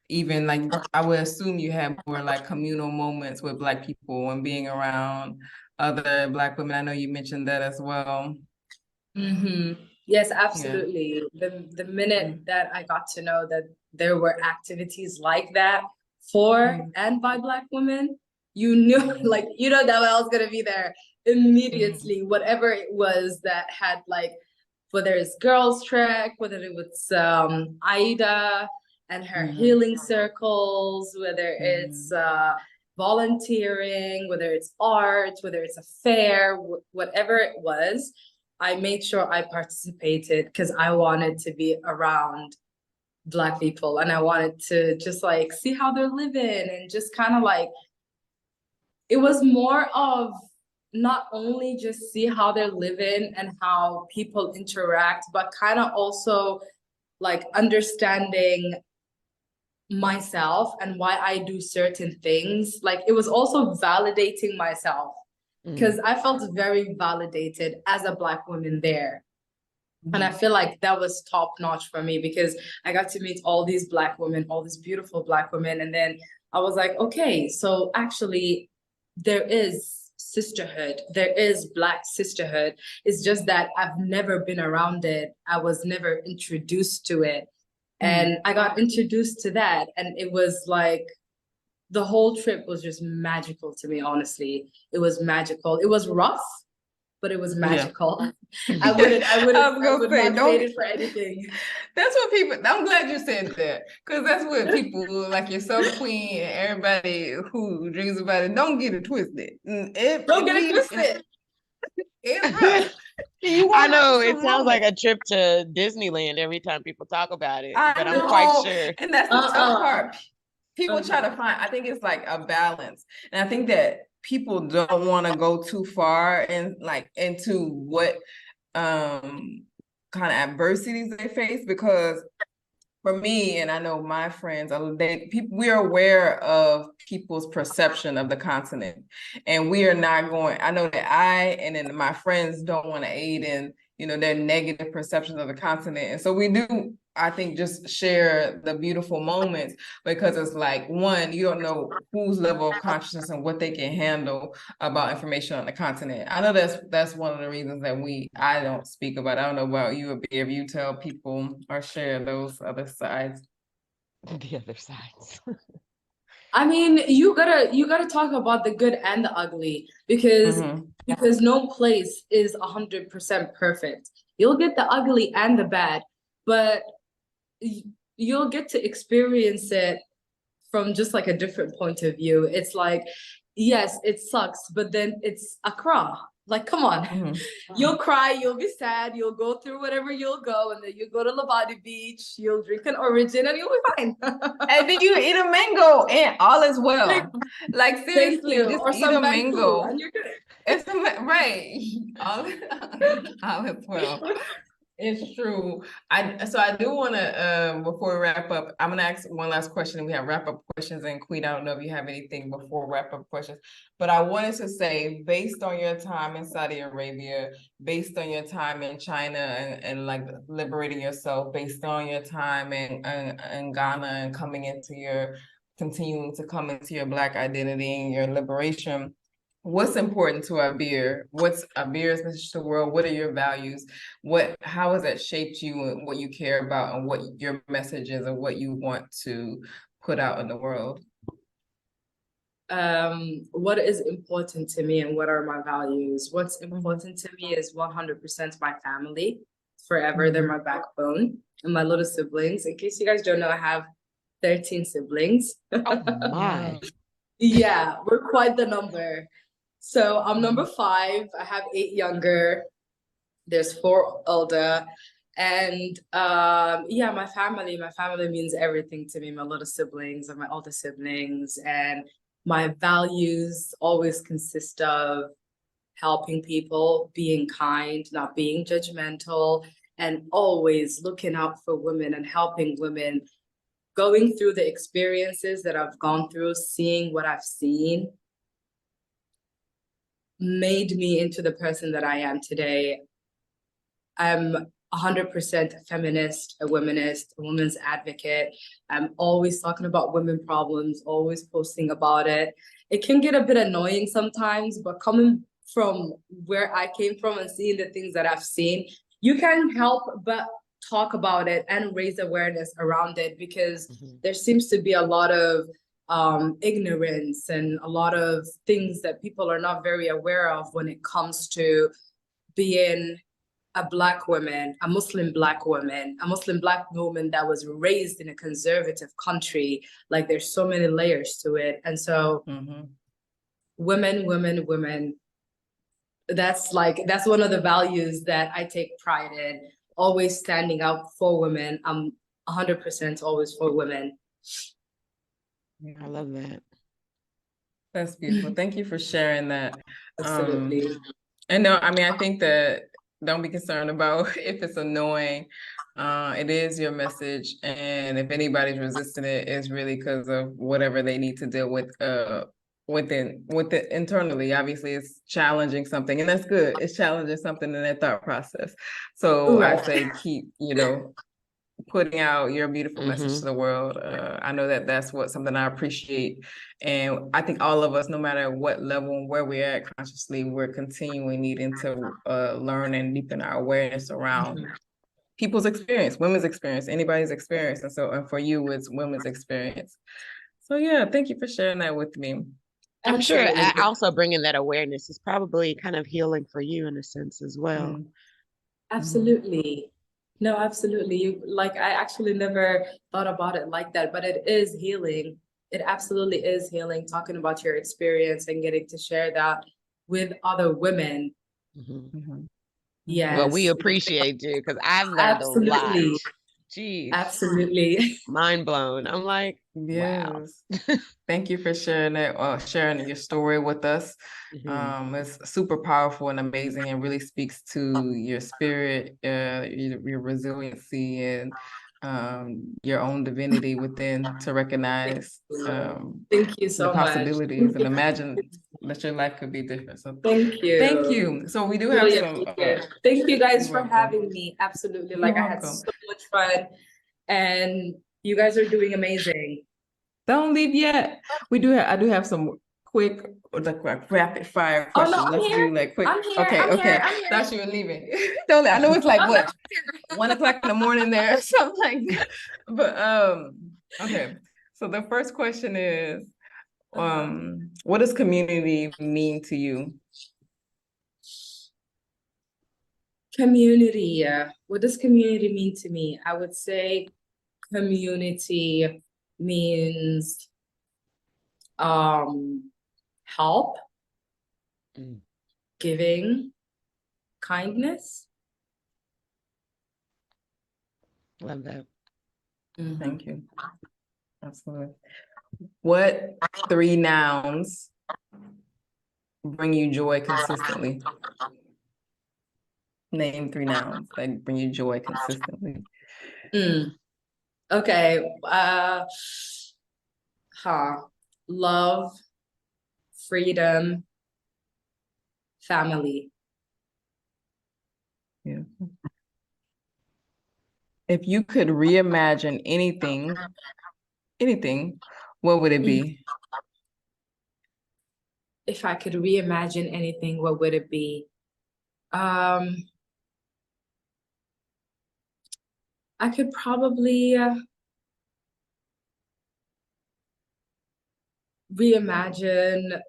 even like I would assume you had more like communal moments with Black people and being around other Black women. I know you mentioned that as well. Yes, Yeah. absolutely. The minute Mm, that I got to know that there were activities like that for mm, and by Black women, you knew like you know that I was gonna be there mm, immediately. Whatever it was that had like whether it's girls trek, whether it was Aida and her mhm, healing circles, whether it's mhm, volunteering, whether it's art, whether it's a fair, whatever it was, I made sure I participated because I wanted to be around Black people and I wanted to just like see how they're living and just kind of like it was more of not only just see how they're living and how people interact, but kind of also like understanding myself and why I do certain things. Like it was also validating myself Mm. because I felt very validated as a Black woman there. And I mhm. feel like that was top notch for me because I got to meet all these Black women, all these beautiful Black women. And then I was like, okay, so actually, there is sisterhood, there is Black sisterhood. It's just that I've never been around it, I was never introduced to it. And Mm. I got introduced to that. And it was like, the whole trip was just magical to me, honestly. It was magical. It was rough, but it was Yeah. magical. I was I gonna would say, not trade don't. it for anything. That's what people. I'm glad you said that because that's what people like yourself, Queen, and everybody who dreams about it. Don't get it twisted. Don't get it twisted. It's rough. You I want to have know it some sounds like moments. a trip to Disneyland every time people talk about it, I but I'm quite know, sure. and that's the tough Uh-uh. part. People try to Uh-huh. find. I think it's like a balance, and I think that people don't want to go too far and like into what kind of adversities they face because for me, and I know my friends, we're aware of people's perception of the continent, and we are not going. I know that I and then my friends don't want to aid in, you know, their negative perceptions of the continent, and so we do. I think just share the beautiful moments because it's like one, you don't know whose level of consciousness and what they can handle about information on the continent. I know that's one of the reasons that I don't speak about it. I don't know about you, if you tell people or share those other sides. The other sides. I mean, you gotta talk about the good and the ugly Mm-hmm. because no place is 100% perfect. You'll get the ugly and the bad, but you'll get to experience it from just like a different point of view. It's like, yes, it sucks, but then it's Accra. Like, come on. Mm-hmm. You'll cry, you'll be sad, you'll go through whatever you'll go, and then you go to Labadi Beach, you'll drink an origin, and you'll be fine. And then you eat a mango and all is well. Like Thank seriously, you. just Or eat a some banku, mango. and you're good. Right. All, all is well. It's true. I do want to before we wrap up, I'm gonna ask one last question. We have wrap up questions, and Queen, I don't know if you have anything before wrap up questions, but I wanted to say, based on your time in Saudi Arabia, based on your time in China and like liberating yourself, based on your time in Ghana and continuing to come into your Black identity and your liberation. What's important to Abeer? What's Abeer's message to the world? What are your values? How has that shaped you and what you care about and what your message is and what you want to put out in the world? What is important to me and what are my values? What's important to me is 100% my family. Forever, they're my backbone. And my little siblings. In case you guys don't know, I have 13 siblings. Oh my. Yeah, we're quite the number. So I'm number 5. I have 8 younger. There's 4 older. And yeah, my family means everything to me, my little siblings and my older siblings. And my values always consist of helping people, being kind, not being judgmental, and always looking out for women and helping women. Going through the experiences that I've gone through, seeing what I've seen, made me into the person that I am today. I'm 100% feminist, a womanist, a women's advocate. I'm always talking about women problems, always posting about it. It can get a bit annoying sometimes, but coming from where I came from and seeing the things that I've seen, you can't help but talk about it and raise awareness around it, because there seems to be a lot of ignorance and a lot of things that people are not very aware of when it comes to being a Black woman, a Muslim Black woman, a Muslim Black woman that was raised in a conservative country. Like, there's so many layers to it. And so women, that's one of the values that I take pride in, always standing up for women. I'm 100% always for women. I love that. That's beautiful. Thank you for sharing that. Absolutely. And no, I mean, I think that don't be concerned about if it's annoying. It is your message, and if anybody's resisting it, it's really because of whatever they need to deal with with it internally. Obviously, it's challenging something, and that's good. It's challenging something in their thought process. So I say keep, putting out your beautiful message to the world. I know that that's something I appreciate. And I think all of us, no matter what level and where we're at consciously, we're continuing needing to learn and deepen our awareness around people's experience, women's experience, anybody's experience. And for you, it's women's experience. So yeah, thank you for sharing that with me. I'm sure also bringing that awareness is probably kind of healing for you in a sense as well. Absolutely. No, absolutely. I actually never thought about it like that, but it is healing. It absolutely is healing, talking about your experience and getting to share that with other women. Yes. Well, we appreciate you, because I've learned a lot. Jeez. Absolutely. Mind blown. I'm like, yes. Wow. Thank you for sharing that, sharing your story with us. It's super powerful and amazing, and really speaks to your spirit, your resiliency, and your own divinity within, to recognize thank you so the possibilities much. and imagine that your life could be different. So thank you. Thank you. So we do really have some. Thank you guys for having me. Absolutely. You're I had so much fun, and you guys are doing amazing. Don't leave yet. I do have some quick, rapid fire questions. Oh, no, Let's do quick. I'm here. Okay, I'm okay. Here. I'm here. Thought you were leaving. Don't. I know it's what 1 o'clock in the morning there, or something like that. But okay. So the first question is, what does community mean to you? Community. What does community mean to me? I would say community means help, giving, kindness. Love that. Thank you. Absolutely. What 3 nouns bring you joy consistently? Name 3 nouns that bring you joy consistently. Okay. Love, freedom, family. Yeah. If you could reimagine anything, what would it be? If I could reimagine anything, what would it be? I could probably reimagine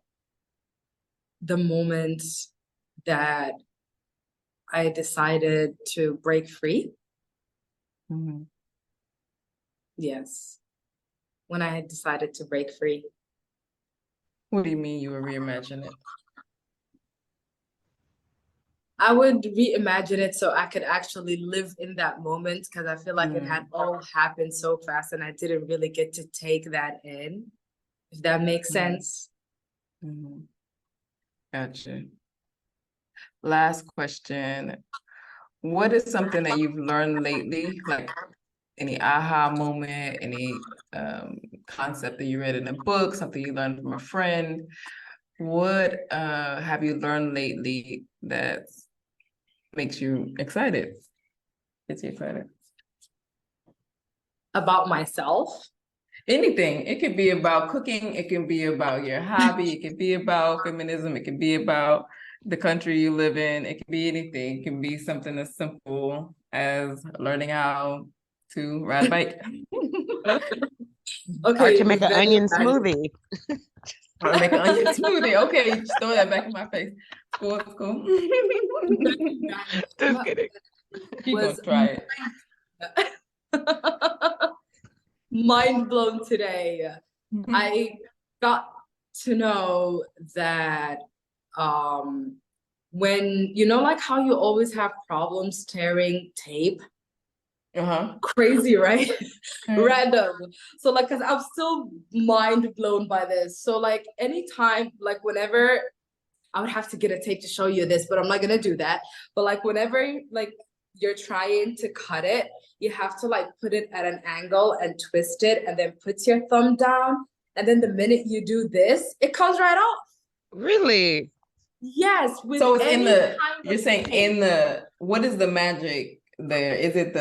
the moment that I decided to break free. Mm-hmm. Yes, when I had decided to break free. What do you mean you would reimagine it? I would reimagine it so I could actually live in that moment, because I feel like it had all happened so fast and I didn't really get to take that in, if that makes sense. Mm-hmm. Gotcha. Last question. What is something that you've learned lately? Like any aha moment, any concept that you read in a book, something you learned from a friend? What have you learned lately that makes you excited? Gets you excited? About myself. Anything. It could be about cooking. It can be about your hobby. It could be about feminism. It could be about the country you live in. It can be anything. It can be something as simple as learning how to ride a bike. Or Okay, to make an onion smoothie. Or make an onion smoothie. Okay, just throw that back in my face. Cool, it's cool. Just kidding. Keep gonna try it. Mind blown today. I got to know that when like how you always have problems tearing tape. Crazy, right? Random. So like, cause I'm still mind blown by this. So like anytime, like whenever I would have to get a tape to show you this, but I'm not gonna do that. But like whenever like you're trying to cut it, you have to like put it at an angle and twist it and then put your thumb down. And then the minute you do this, it comes right off. Really? Yes. With so it's in the, kind you're of saying tape. in the, what is the magic there? Is it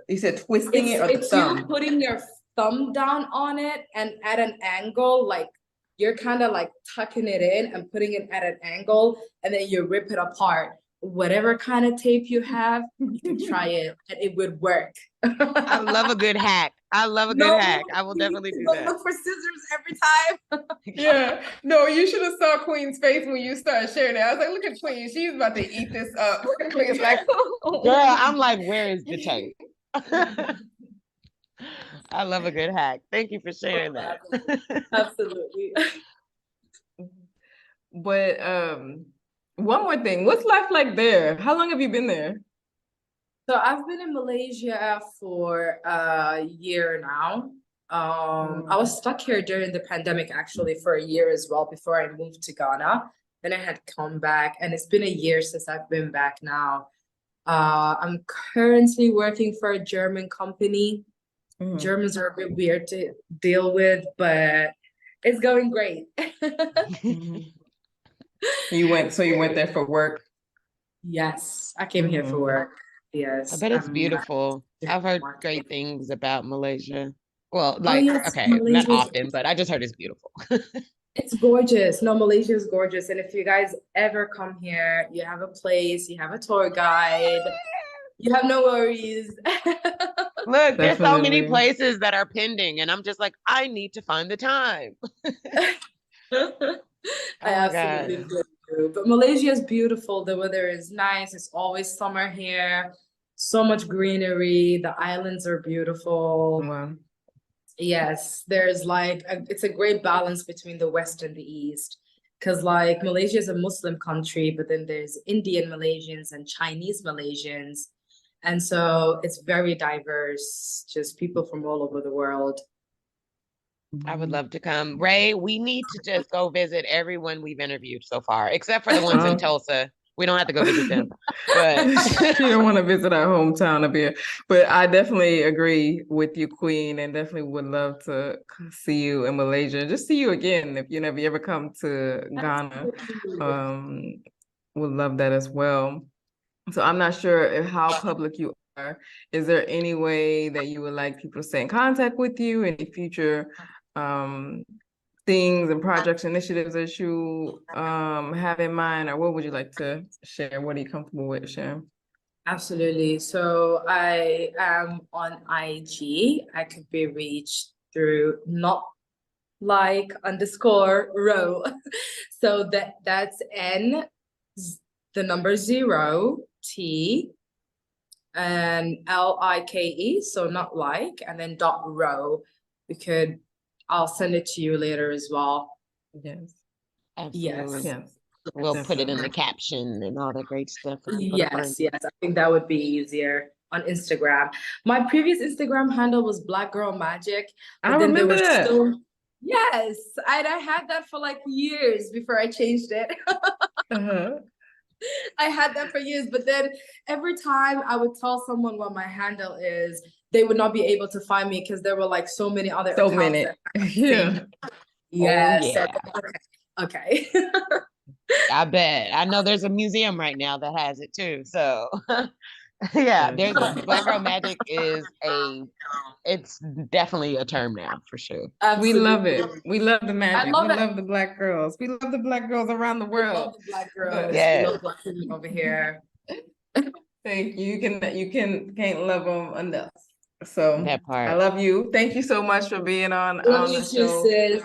you said twisting it or the It's thumb? you putting your thumb down on it and at an angle, like you're kind of like tucking it in and putting it at an angle, and then you rip it apart. Whatever kind of tape you have, you can try it and it would work. I love a good hack. I love a good hack. I will definitely do that. Look for scissors every time. Yeah, no, you should have saw Queen's face when you started sharing it. I was like, look at Queen, she's about to eat this up. Queen's like, girl, I'm like, where is the tape? I love a good hack. Thank you for sharing that. Absolutely. But one more thing, what's life like there? How long have you been there? So I've been in Malaysia for a year now. I was stuck here during the pandemic actually for a year as well before I moved to Ghana. Then I had come back, and it's been a year since I've been back now. I'm currently working for a German company. Germans are a bit weird to deal with, but it's going great. You went there for work? Yes, I came here for work. Yes. I bet it's beautiful. I've heard great things about Malaysia. Well, like, yes, okay, Malaysia's not often, but I just heard it's beautiful. It's gorgeous. No, Malaysia is gorgeous. And if you guys ever come here, you have a place, you have a tour guide, you have no worries. Look, there's so many Definitely. places that are pending, and I'm just like, I need to find the time. I absolutely feel you. But Malaysia is beautiful. The weather is nice. It's always summer here. So much greenery. The islands are beautiful. Wow. Yes, there's like it's a great balance between the West and the East. Because like Malaysia is a Muslim country, but then there's Indian Malaysians and Chinese Malaysians. And so it's very diverse, just people from all over the world. I would love to come. Ray, we need to just go visit everyone we've interviewed so far, except for the ones in Tulsa. We don't have to go visit them, but you don't want to visit our hometown up here. But I definitely agree with you, Queen, and definitely would love to see you in Malaysia and just see you again if you ever come to Ghana. Would love that as well. So I'm not sure how public you are. Is there any way that you would like people to stay in contact with you? Any future things and projects, initiatives that you have in mind, or what would you like to share? What are you comfortable with sharing? Absolutely. So I am on IG. I could be reached through not like underscore row. So that's N, the number 0, T, and LIKE. So not like, and then dot row. I'll send it to you later as well. Yes. absolutely. Yes. We'll put it in the caption and all that great stuff for people to find. Yes. I think that would be easier on Instagram. My previous Instagram handle was Black Girl Magic. I remember that. Yes, I had that for like years before I changed it. I had that for years, but then every time I would tell someone what my handle is, they would not be able to find me because there were like so many other accounts. Yeah. Yes. Oh, yeah. Okay. I bet. I know there's a museum right now that has it too. So yeah, there's Black Girl Magic it's definitely a term now for sure. We love it. We love the magic. We love the Black girls. We love the Black girls around the world. We love the Black girls. Yes. We love Black women over here. Thank you. You can't love them enough. So that part. I love you. Thank you so much for being on the show. Sis.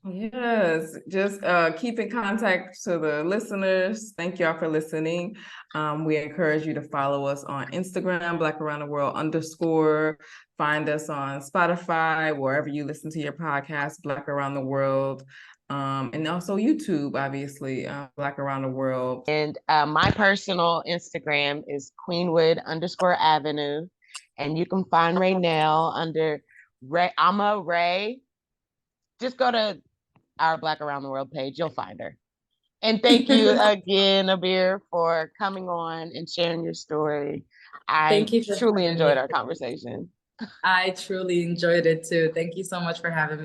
Yes, just keep in contact to the listeners. Thank y'all for listening. We encourage you to follow us on Instagram, Black Around the World _ Find us on Spotify, wherever you listen to your podcast, Black Around the World. And also YouTube, obviously, Black Around the World. And my personal Instagram is Queenwood_Avenue. And you can find Raynell under Ray. I'm a Ray. Just go to our Black Around the World page. You'll find her. And thank you again, Abeer, for coming on and sharing your story. I truly enjoyed our conversation. I truly enjoyed it too. Thank you so much for having me.